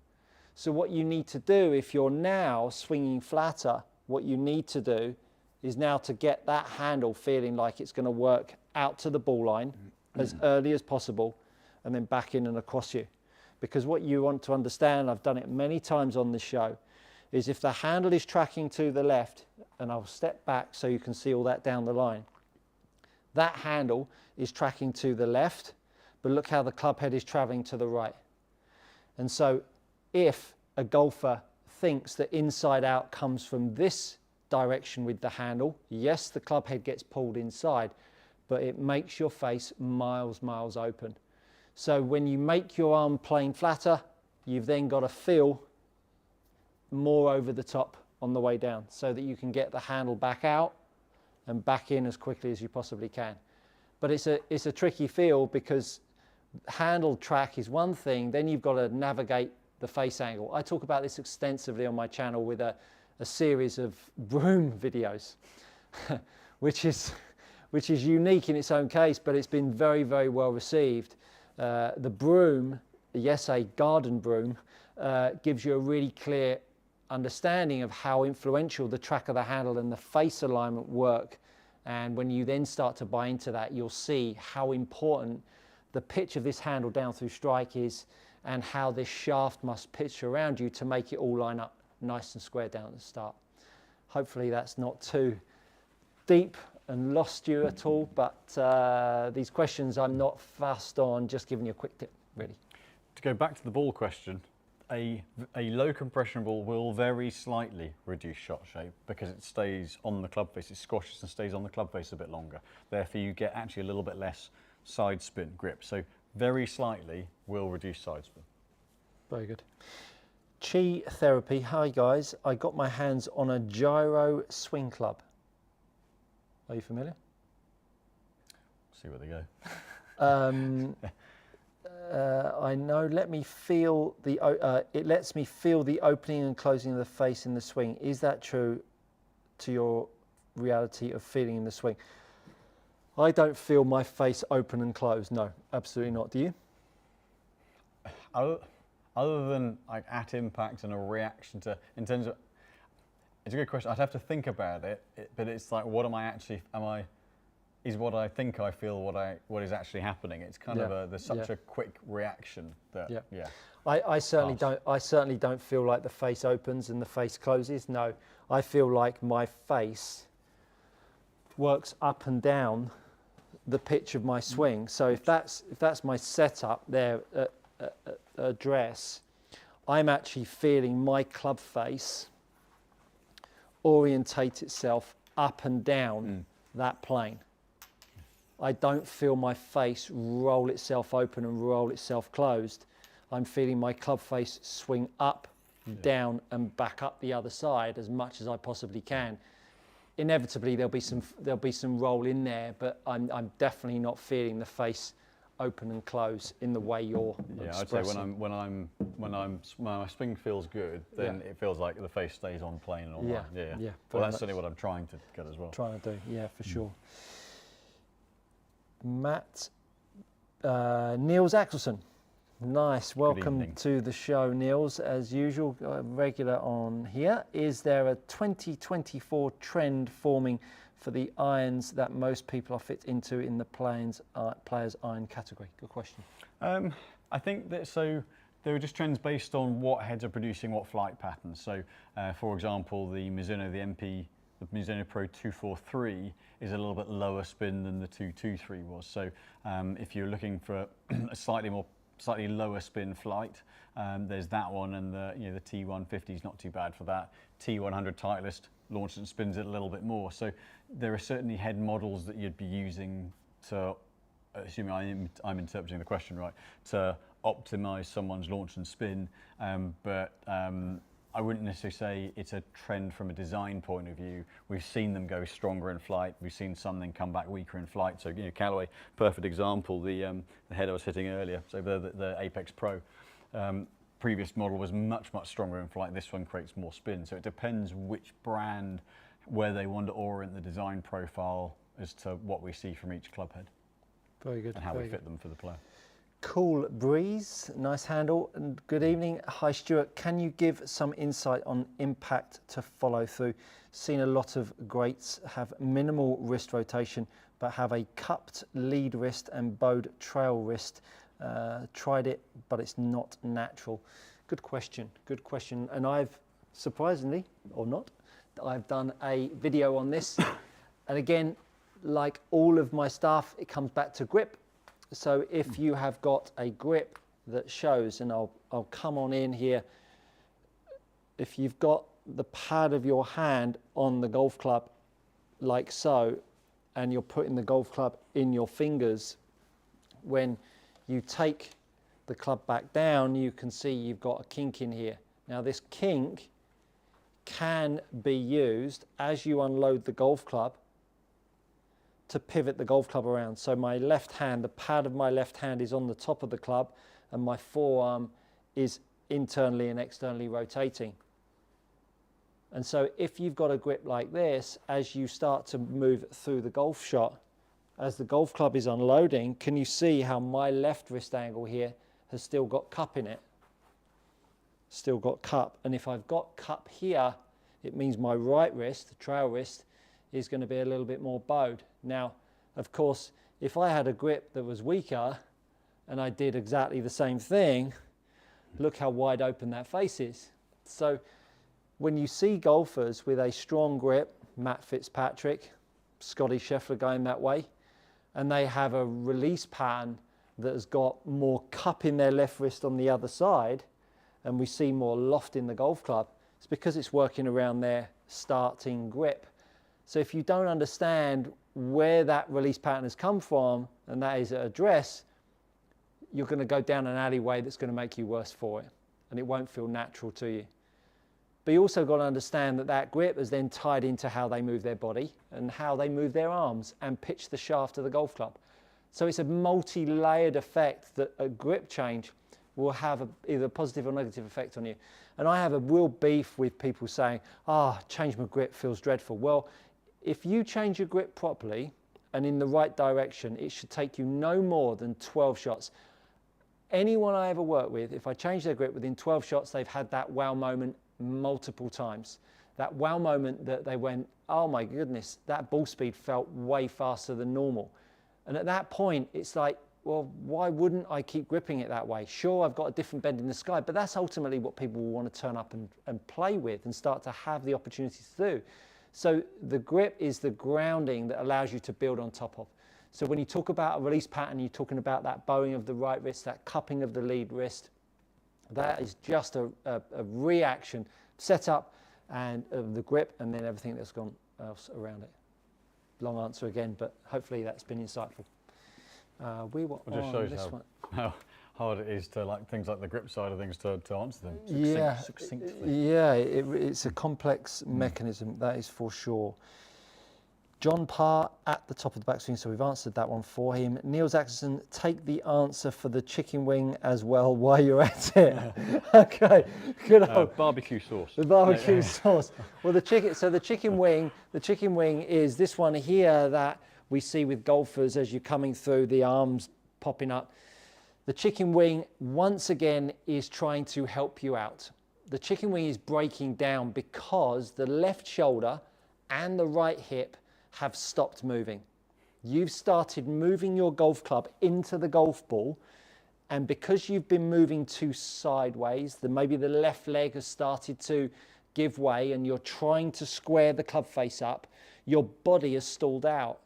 So what you need to do, if you're now swinging flatter, what you need to do is now to get that handle feeling like it's going to work out to the ball line as early as possible and then back in and across you. Because what you want to understand, I've done it many times on this show, is if the handle is tracking to the left, and I'll step back so you can see all that down the line, that handle is tracking to the left, but look how the club head is traveling to the right. And so if a golfer thinks that inside out comes from this direction with the handle, yes, the club head gets pulled inside, but it makes your face miles open. So when you make your arm plane flatter, you've then got to feel more over the top on the way down so that you can get the handle back out and back in as quickly as you possibly can. But it's a tricky feel because handle track is one thing, then you've got to navigate the face angle. I talk about this extensively on my channel with a series of broom videos, which is unique in its own case, but it's been very well received. The broom, yes, a garden broom, gives you a really clear understanding of how influential the track of the handle and the face alignment work. And when you then start to buy into that, you'll see how important the pitch of this handle down through strike is and how this shaft must pitch around you to make it all line up nice and square down at the start. Hopefully that's not too deep and lost you at all, but these questions I'm not fussed on, just giving you a quick tip, really.
To go back to the ball question, a low compression ball will very slightly reduce shot shape because it stays on the club face, it squashes and stays on the club face a bit longer. Therefore you get actually a little bit less side spin grip. So very slightly will reduce side spin.
Very good. Chi Therapy, hi guys, I got my hands on a gyro swing club. Are you familiar?
See where they go.
I know. Let me feel the. It lets me feel the opening and closing of the face in the swing. Is that true to your reality of feeling in the swing? I don't feel my face open and close. No, absolutely not. Do you?
Other than like at impact and a reaction to, in terms of, it's a good question. I'd have to think about it, but it's like, what am I actually? Is what I think I feel what is actually happening? It's kind of there's such a quick reaction that
I certainly don't feel like the face opens and the face closes. No, I feel like my face works up and down the pitch of my swing. So if that's my setup there address, I'm actually feeling my club face orientate itself up and down that plane. I don't feel my face roll itself open and roll itself closed. I'm feeling my club face swing up, down and back up the other side as much as I possibly can. Inevitably there'll be some roll in there, but I'm definitely not feeling the face open and close in the way you're expressing.
I'd say when my swing feels good, then it feels like the face stays on plane and all that. Yeah. Well, that's certainly what I'm trying to get as well.
Trying to do, yeah, for sure. Matt, Niels Axelson, Nice. Welcome
evening.
to the show, Niels. As usual, regular on here. Is there a 2024 trend forming for the irons that most people are fit into in the players iron category? Good question.
I think that there are just trends based on what heads are producing what flight patterns. So, for example, the Mizuno Pro 243 is a little bit lower spin than the 223 was. So, if you're looking for a slightly lower spin flight, there's that one, and the T150 is not too bad for that. T100 Titleist launches and spins it a little bit more. So there are certainly head models that you'd be using to, assuming I'm interpreting the question right, to optimize someone's launch and spin, but I wouldn't necessarily say it's a trend from a design point of view. We've seen them go stronger in flight. We've seen some then come back weaker in flight. So, Callaway, perfect example. The head I was hitting earlier, so the Apex Pro, previous model was much stronger in flight. This one creates more spin. So it depends which brand, where they want to orient the design profile as to what we see from each club head.
Very good.
And how we fit them for the player.
Cool Breeze, nice handle. And good evening. Hi, Stuart. Can you give some insight on impact to follow through? Seen a lot of greats have minimal wrist rotation, but have a cupped lead wrist and bowed trail wrist. Tried it, but it's not natural. Good question. Good question. And I've, surprisingly or not, I've done a video on this. And again, like all of my stuff, it comes back to grip. So if you have got a grip that shows, and I'll come on in here, if you've got the pad of your hand on the golf club like so, and you're putting the golf club in your fingers, when you take the club back down, you can see you've got a kink in here. Now this kink can be used as you unload the golf club to pivot the golf club around. So my left hand, the pad of my left hand is on the top of the club, and my forearm is internally and externally rotating. And so if you've got a grip like this, as you start to move through the golf shot, as the golf club is unloading, can you see how my left wrist angle here has still got cup in it? Still got cup. And if I've got cup here, it means my right wrist, the trail wrist, is going to be a little bit more bowed. Now, of course, if I had a grip that was weaker and I did exactly the same thing, look how wide open that face is. So when you see golfers with a strong grip, Matt Fitzpatrick, Scotty Scheffler going that way, and they have a release pattern that has got more cup in their left wrist on the other side, and we see more loft in the golf club, it's because it's working around their starting grip. So if you don't understand where that release pattern has come from, and that is at address, you're going to go down an alleyway that's going to make you worse for it, and it won't feel natural to you. But you also got to understand that that grip is then tied into how they move their body and how they move their arms and pitch the shaft of the golf club. So it's a multi-layered effect that a grip change will have either a positive or negative effect on you. And I have a real beef with people saying, change my grip, feels dreadful. Well, if you change your grip properly and in the right direction, it should take you no more than 12 shots. Anyone I ever work with, if I change their grip within 12 shots, they've had that wow moment multiple times. That wow moment that they went, oh my goodness, that ball speed felt way faster than normal. And at that point, it's like, well, why wouldn't I keep gripping it that way? Sure, I've got a different bend in the sky, but that's ultimately what people will want to turn up and play with and start to have the opportunity to do. So the grip is the grounding that allows you to build on top of. So when you talk about a release pattern, you're talking about that bowing of the right wrist, that cupping of the lead wrist. That is just a reaction, setup and of the grip, and then everything that's gone else around it. Long answer again, but hopefully that's been insightful. We were
It just
on
shows
this one.
how hard it is to things like the grip side of things to answer them succinctly.
Yeah, it's a complex mechanism, that is for sure. John Parr at the top of the backswing, so we've answered that one for him. Niels Atkinson, take the answer for the chicken wing as well while you're at it. Okay, good old
barbecue sauce.
The barbecue sauce. Well, the chicken wing is this one here that we see with golfers as you're coming through, the arms popping up. The chicken wing, once again, is trying to help you out. The chicken wing is breaking down because the left shoulder and the right hip have stopped moving. You've started moving your golf club into the golf ball, and because you've been moving too sideways, maybe the left leg has started to give way and you're trying to square the club face up, your body has stalled out.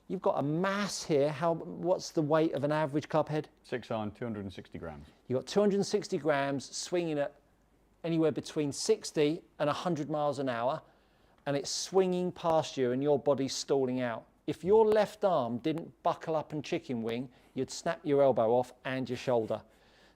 You've got a mass here. What's the weight of an average club head?
6-iron, 260 grams.
You've got 260 grams swinging at anywhere between 60 and 100 miles an hour, and it's swinging past you and your body's stalling out. If your left arm didn't buckle up and chicken wing, you'd snap your elbow off and your shoulder.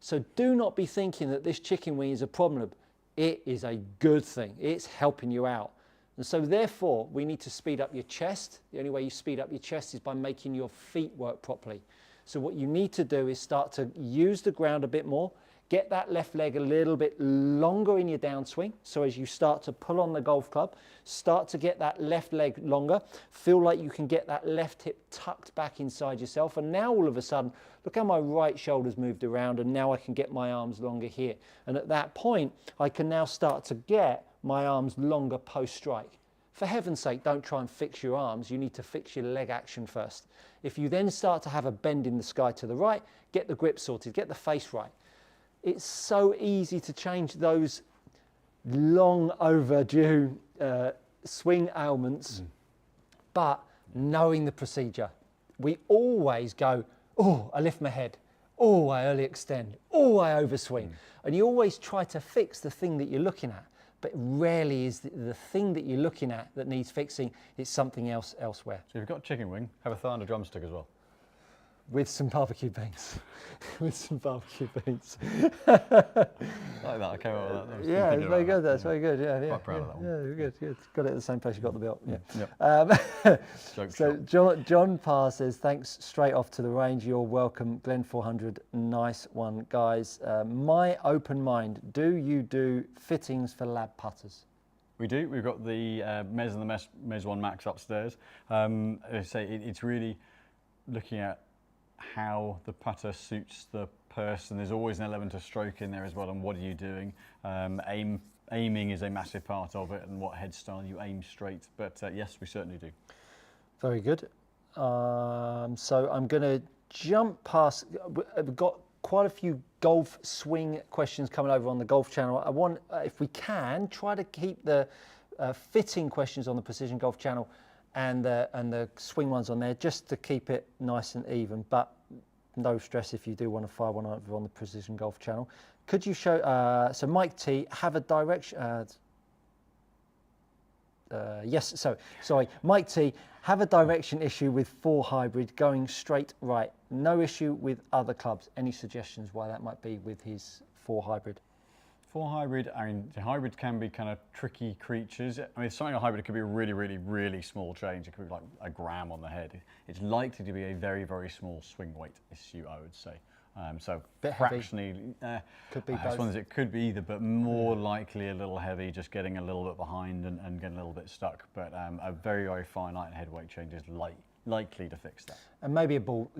So do not be thinking that this chicken wing is a problem. It is a good thing. It's helping you out. And so therefore, we need to speed up your chest. The only way you speed up your chest is by making your feet work properly. So what you need to do is start to use the ground a bit more, get that left leg a little bit longer in your downswing. So as you start to pull on the golf club, start to get that left leg longer. Feel like you can get that left hip tucked back inside yourself. And now all of a sudden, look how my right shoulder's moved around, and now I can get my arms longer here. And at that point, I can now start to get my arms longer post-strike. For heaven's sake, don't try and fix your arms. You need to fix your leg action first. If you then start to have a bend in the sky to the right, get the grip sorted, get the face right. It's so easy to change those long overdue swing ailments, but knowing the procedure. We always go, oh, I lift my head, oh, I early extend, oh, I overswing. And you always try to fix the thing that you're looking at, but rarely is the thing that you're looking at that needs fixing, it's something else elsewhere.
So if you've got chicken wing, have a thigh and a drumstick as well.
With some barbecue beans. With some barbecue beans.
Like that, I came up with that.
Yeah, it's very good. That's very good. Yeah,
Quite proud of that one.
Yeah, good. Got it at the same place you got the belt.
Yeah.
Yep. So John Parr says, thanks straight off to the range. You're welcome. Glen 400, nice one, guys. My open mind, do you do fittings for lab putters?
We do. We've got the Mez and the Mez 1 Max upstairs. I say it's really looking at how the putter suits the person. There's always an element of stroke in there as well, and what are you doing? Aiming is a massive part of it, and what head style you aim straight. But yes, we certainly do. Very
good. So I'm going to jump past. We've got quite a few golf swing questions coming over on the golf channel. I want, if we can, try to keep the fitting questions on the Precision Golf channel and the swing ones on there, just to keep it nice and even. But no stress if you do want to fire one over on the Precision Golf channel. Could you show, so Mike T, have a direction, yes, so sorry, Mike T, have a direction issue with 4 hybrid going straight right. No issue with other clubs. Any suggestions why that might be with his 4 hybrid?
4 hybrid, I mean, the hybrids can be kind of tricky creatures. I mean, something a hybrid could be a really, really, really small change. It could be like a gram on the head. It's likely to be a very, very small swing weight issue, I would say. So fractionally,
could be
both. One is it could be either, but more likely a little heavy, just getting a little bit behind and getting a little bit stuck. But a very, very fine light and head weight change is likely to fix that.
And maybe a ball,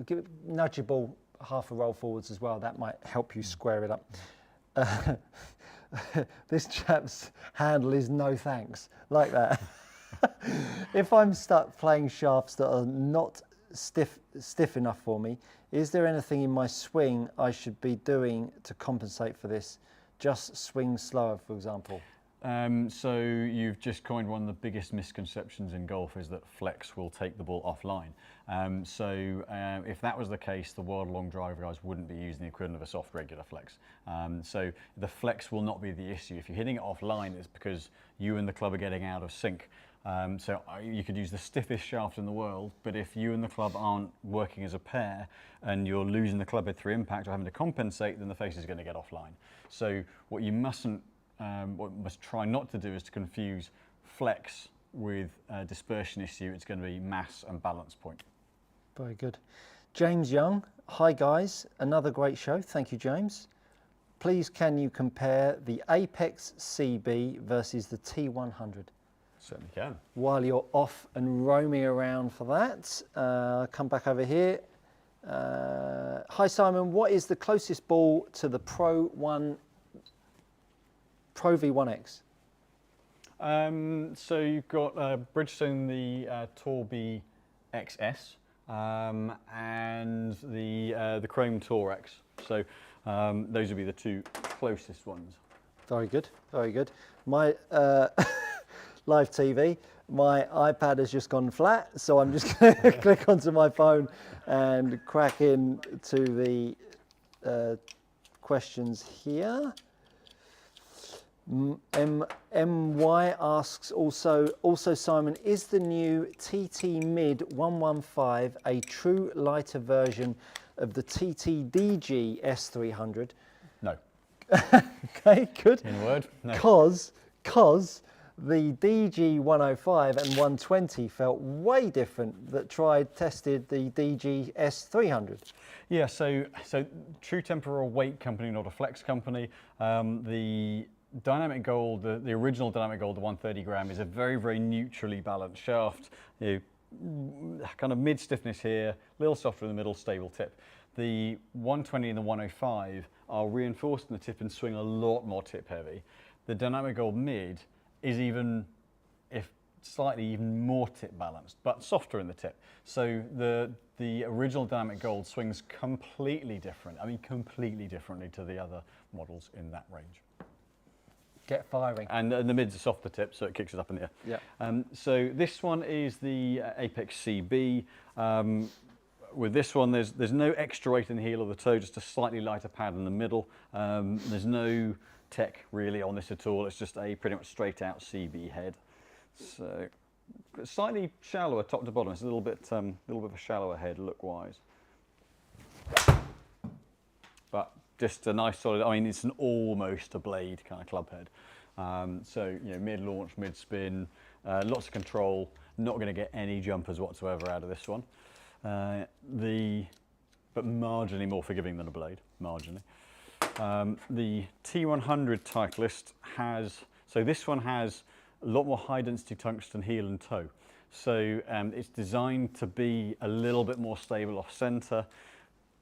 nudge your ball half a roll forwards as well. That might help you square it up. This chap's handle is no thanks, like that. If I'm stuck playing shafts that are not stiff enough for me, is there anything in my swing I should be doing to compensate for this? Just swing slower, for example.
So you've just coined one of the biggest misconceptions in golf, is that flex will take the ball offline. If that was the case, the world long driver guys wouldn't be using the equivalent of a soft regular flex. So the flex will not be the issue. If you're hitting it offline, it's because you and the club are getting out of sync. So you could use the stiffest shaft in the world, but if you and the club aren't working as a pair and you're losing the club head through impact or having to compensate, then the face is going to get offline. So what you must try not to do is to confuse flex with dispersion issue. It's going to be mass and balance point.
Very good. James Young, hi guys, another great show. Thank you, James. Please can you compare the Apex CB versus the T100?
Certainly can.
While you're off and roaming around for that, come back over here. Hi Simon, what is the closest ball to the Pro V1X?
So you've got Bridgestone, the Torby XS, and the Chrome Tour X. So those would be the two closest ones.
Very good, very good. My live TV, my iPad has just gone flat, so I'm just going to click onto my phone and crack in to the questions here. MY asks also Simon, is the new TT Mid 115 a true lighter version of the TT DG S300?
No.
Okay, good.
In a word, no.
Cause the DG 105 and 120 felt way different that tested the DG S300.
Yeah, so True Temper are a weight company, not a flex company. The Dynamic Gold, the original Dynamic Gold, the 130 gram, is a very, very neutrally balanced shaft. You know, kind of mid stiffness here, a little softer in the middle, stable tip. The 120 and the 105 are reinforced in the tip and swing a lot more tip heavy. The Dynamic Gold Mid is even, if slightly even more tip balanced, but softer in the tip. So the original Dynamic Gold swings completely different. I mean, completely differently to the other models in that range.
Get firing.
And the mid's a softer tip, so it kicks it up in the air.
Yeah.
So this one is the Apex CB. With this one, there's no extra weight in the heel or the toe, just a slightly lighter pad in the middle. There's no tech really on this at all. It's just a pretty much straight out CB head. So slightly shallower top to bottom. It's a little bit of a shallower head look wise. But just a nice solid, I mean, it's an almost a blade kind of club head. So, you know, mid launch, mid spin, lots of control, not going to get any jumpers whatsoever out of this one. But marginally more forgiving than a blade, marginally. The T100 Titleist has, so this one has a lot more high density tungsten heel and toe. So it's designed to be a little bit more stable off center,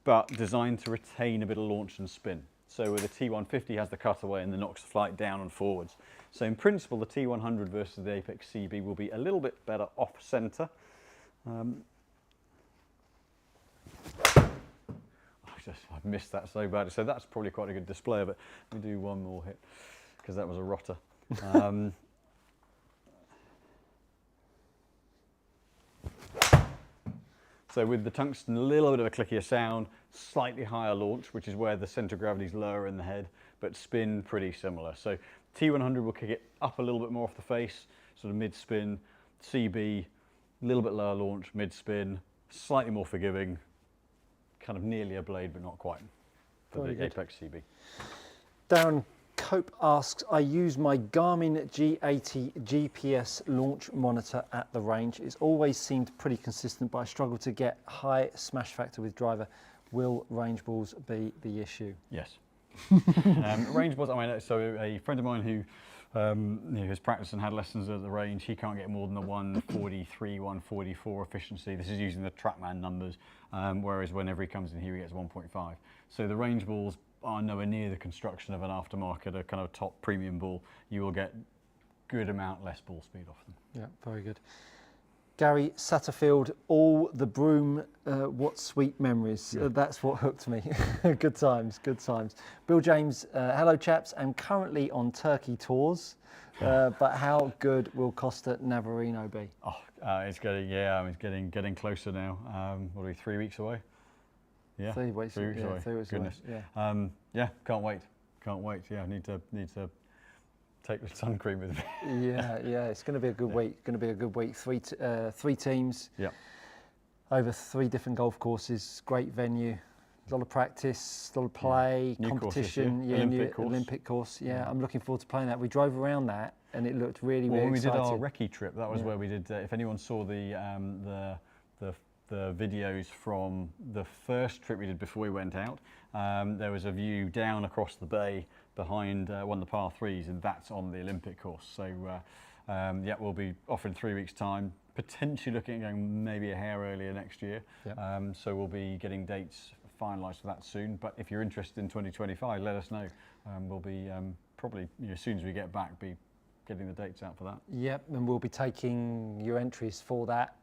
but designed to retain a bit of launch and spin. So where the T150 has the cutaway and the knocks the flight down and forwards. So in principle, the T100 versus the Apex CB will be a little bit better off center. I've missed that so badly. So that's probably quite a good display of it. Let me do one more hit, because that was a rotter. So with the tungsten, a little bit of a clickier sound, slightly higher launch, which is where the centre of gravity is lower in the head, but spin pretty similar. So T100 will kick it up a little bit more off the face, sort of mid-spin. CB, a little bit lower launch, mid-spin, slightly more forgiving, kind of nearly a blade, but not quite, for the Apex CB.
Darren Cope asks, I use my Garmin G80 GPS launch monitor at the range. It's always seemed pretty consistent, but I struggle to get high smash factor with driver. Will range balls be the issue?
Yes. Range balls, I mean, so a friend of mine who has practiced and had lessons at the range, he can't get more than a 143, 144 efficiency. This is using the TrackMan numbers, whereas whenever he comes in here, he gets 1.5. So the range balls are nowhere near the construction of an aftermarket, a kind of top premium ball. You will get good amount less ball speed off them.
Yeah, very good. Gary Satterfield, all the broom, what sweet memories.
Yeah.
That's what hooked me. Good times, good times. Bill James, hello chaps, I'm currently on Turkey tours, but how good will Costa Navarino be?
Oh, it's getting, yeah, I mean, it's getting closer now. What are we, 3 weeks away? Yeah,
3 weeks,
3 weeks away.
3 weeks
Goodness.
away. Yeah.
Yeah, can't wait. Can't wait. Yeah, I need to take the sun cream with me.
Yeah, it's going to be a good week. Going to be a good week. Three teams.
Yeah.
Over 3 different golf courses. Great venue. A lot of practice, a lot of play,
New
competition.
course, Olympic course.
Olympic course. Yeah, I'm looking forward to playing that. We drove around that and it looked really, really
when we
exciting.
did our recce trip, that was where we did. If anyone saw the videos from the first trip we did before we went out, there was a view down across the bay behind one of the par threes, and that's on the Olympic course. So yeah, we'll be off in 3 weeks' time, potentially looking at going maybe a hair earlier next year. Yep. So we'll be getting dates finalised for that soon. But if you're interested in 2025, let us know. We'll be probably, as soon as we get back, be getting the dates out for that.
Yep, and we'll be taking your entries for that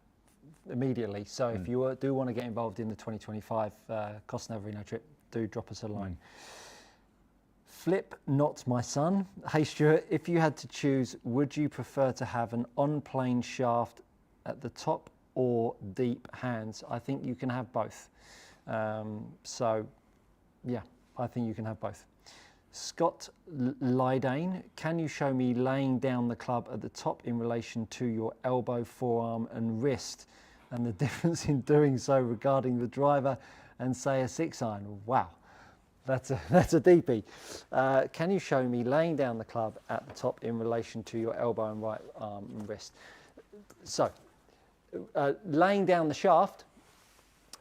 immediately. So if you do want to get involved in the 2025 Costa Navarino trip, do drop us a line. Flip, not my son. Hey Stuart, if you had to choose, would you prefer to have an on-plane shaft at the top or deep hands? I think you can have both. So yeah, I think you can have both. Scott Lydane, can you show me laying down the club at the top in relation to your elbow, forearm and wrist, and the difference in doing so regarding the driver and say a 6-iron? Wow, that's a deepie. Can you show me laying down the club at the top in relation to your elbow and right arm and wrist? So laying down the shaft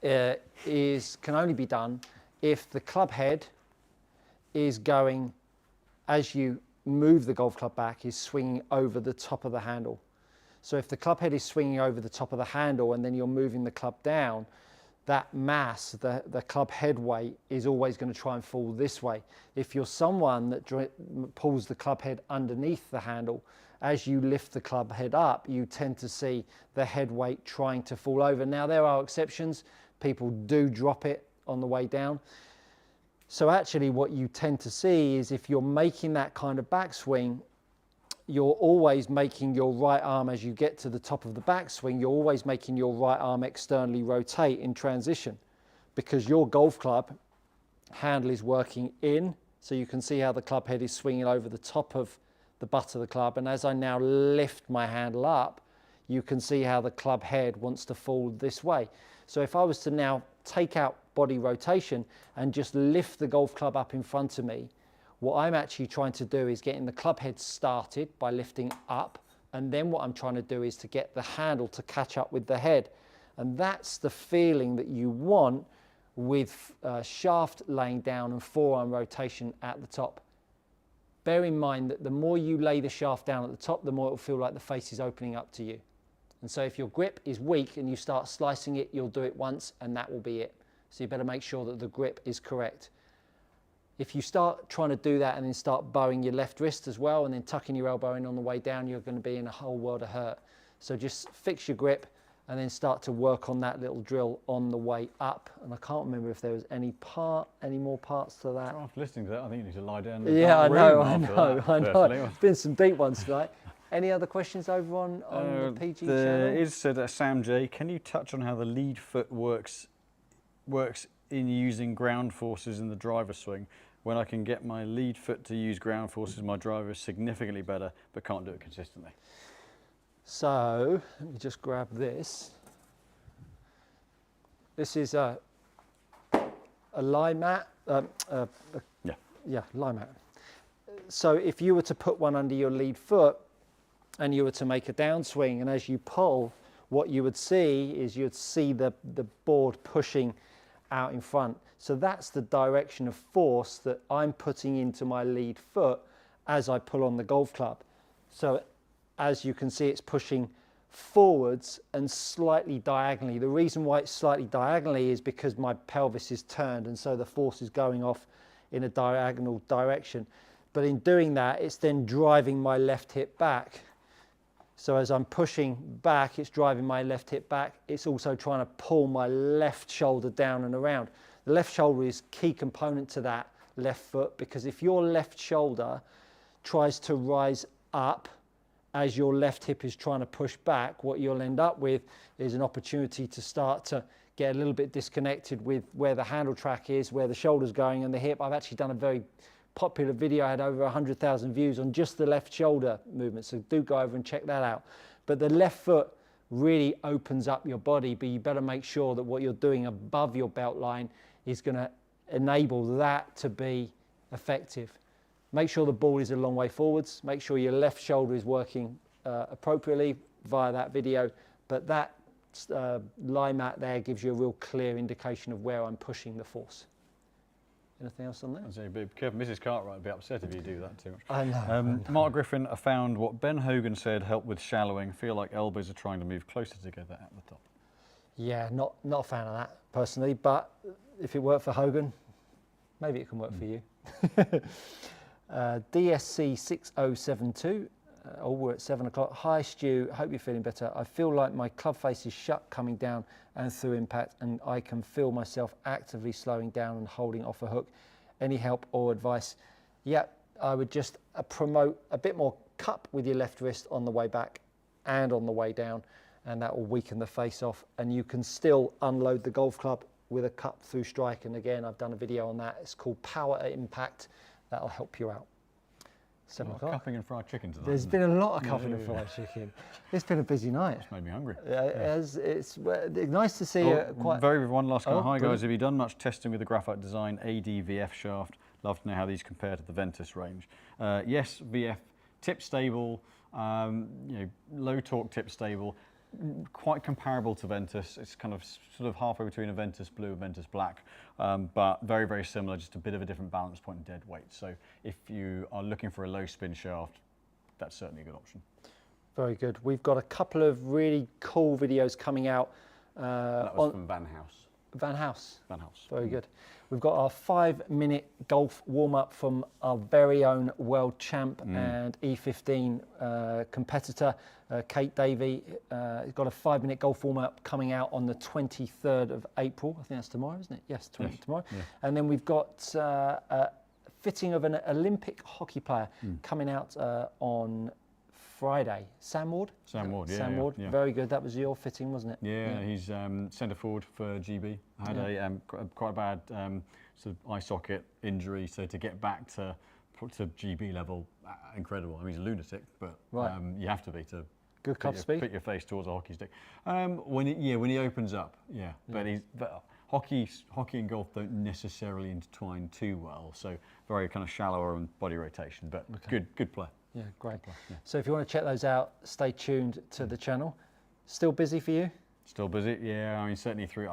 can only be done if the club head is going, as you move the golf club back, is swinging over the top of the handle. So if the club head is swinging over the top of the handle and then you're moving the club down, that mass, the club head weight, is always going to try and fall this way. If you're someone that pulls the club head underneath the handle, as you lift the club head up, you tend to see the head weight trying to fall over. Now, there are exceptions. People do drop it on the way down. So actually what you tend to see is if you're making that kind of backswing, you're always making your right arm, as you get to the top of the backswing, you're always making your right arm externally rotate in transition, because your golf club handle is working in. So you can see how the club head is swinging over the top of the butt of the club. And as I now lift my handle up, you can see how the club head wants to fall this way. So if I was to now take out body rotation and just lift the golf club up in front of me, what I'm actually trying to do is getting the club head started by lifting up, and then what I'm trying to do is to get the handle to catch up with the head. And that's the feeling that you want with shaft laying down and forearm rotation at the top. Bear in mind that the more you lay the shaft down at the top, the more it will feel like the face is opening up to you. And so if your grip is weak and you start slicing it, you'll do it once and that will be it. So you better make sure that the grip is correct. If you start trying to do that and then start bowing your left wrist as well and then tucking your elbow in on the way down, you're going to be in a whole world of hurt. So just fix your grip and then start to work on that little drill on the way up. And I can't remember if there was any more parts to that.
After listening to that, I think you need to lie down.
Yeah, I know. It's been some deep ones tonight. Any other questions over on the PG channel?
There is Sam J. Can you touch on how the lead foot works in using ground forces in the driver swing? When I can get my lead foot to use ground forces, my driver is significantly better, but can't do it consistently.
So let me just grab this. This is a lie mat. Lie mat. So if you were to put one under your lead foot and you were to make a downswing, and as you pull, what you would see is you'd see the board pushing out in front. So that's the direction of force that I'm putting into my lead foot as I pull on the golf club. So as you can see, it's pushing forwards and slightly diagonally. The reason why it's slightly diagonally is because my pelvis is turned, and so the force is going off in a diagonal direction. But in doing that, it's then driving my left hip back. So as I'm pushing back, it's driving my left hip back. It's also trying to pull my left shoulder down and around. The left shoulder is a key component to that left foot, because if your left shoulder tries to rise up as your left hip is trying to push back, what you'll end up with is an opportunity to start to get a little bit disconnected with where the handle track is, where the shoulder's going and the hip. I've actually done a very popular video. I had over 100,000 views on just the left shoulder movement, so do go over and check that out. But the left foot really opens up your body, but you better make sure that what you're doing above your belt line is going to enable that to be effective. Make sure the ball is a long way forwards. Make sure your left shoulder is working appropriately via that video. But that lie mat there gives you a real clear indication of where I'm pushing the force. Anything else on there?
I'd say be careful. Mrs. Cartwright would be upset if you do that too much.
I know.
Mark Griffin found what Ben Hogan said helped with shallowing. Feel like elbows are trying to move closer together at the top.
Yeah, not a fan of that personally, but if it worked for Hogan, maybe it can work for you. DSC 6072. We're at 7 o'clock. Hi Stu, hope you're feeling better. I feel like my club face is shut coming down and through impact, and I can feel myself actively slowing down and holding off a hook. Any help or advice? Yeah, I would just promote a bit more cup with your left wrist on the way back and on the way down, and that will weaken the face off, and you can still unload the golf club with a cup through strike. And again, I've done a video on that. It's called Power at Impact. That'll help you out. 7 o'clock.
Cupping and fried chicken tonight.
There's been a lot of cupping and fried chicken. It's been a busy night.
It's made me hungry.
It's nice to see
one last comment. Hi
brilliant.
guys, have you done much testing with the Graphite Design AD-VF shaft? Love to know how these compare to the Ventus range. Yes, VF tip stable, low torque tip stable, quite comparable to Ventus. It's kind of sort of halfway between a Ventus Blue and Ventus Black, but very, very similar, just a bit of a different balance point and dead weight. So if you are looking for a low spin shaft, that's certainly a good option.
Very good. We've got a couple of really cool videos coming out.
That was from Van House.
Van House.
Van House.
Very good. We've got our 5-minute golf warm-up from our very own world champ and E15 competitor, Kate Davey. Got a 5-minute golf warm-up coming out on the 23rd of April. I think that's tomorrow, isn't it? Yes, tomorrow. Yeah. And then we've got a fitting of an Olympic hockey player coming out on Friday. Sam Ward?
Sam Ward, yeah.
Sam Ward,
yeah.
very good. That was your fitting, wasn't it?
Yeah, he's centre forward for GB. Had a quite a bad sort of eye socket injury, so to get back to GB level, incredible. I mean, he's a lunatic, but you have to be to
good club speed.
Put your face towards a hockey stick. When he opens up, but hockey and golf don't necessarily intertwine too well, so very kind of shallower on body rotation, but good play.
Yeah, great. Yeah. So if you want to check those out, stay tuned to the channel. Still busy for you?
Still busy, yeah. I mean, certainly through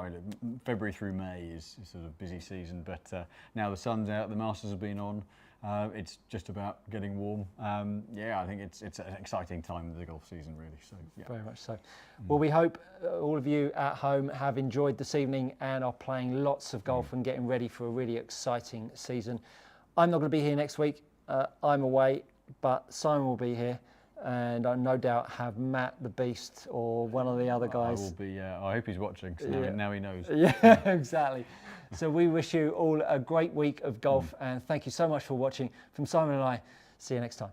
February through May is sort of busy season, but now the sun's out, the Masters have been on. It's just about getting warm. I think it's an exciting time of the golf season, really. So yeah.
Very much so. Well, we hope all of you at home have enjoyed this evening and are playing lots of golf and getting ready for a really exciting season. I'm not going to be here next week. I'm away. But Simon will be here, and I no doubt have Matt the Beast or one of the other guys.
I will be. I hope he's watching, because now he knows.
Yeah, exactly. So we wish you all a great week of golf, and thank you so much for watching. From Simon and I, see you next time.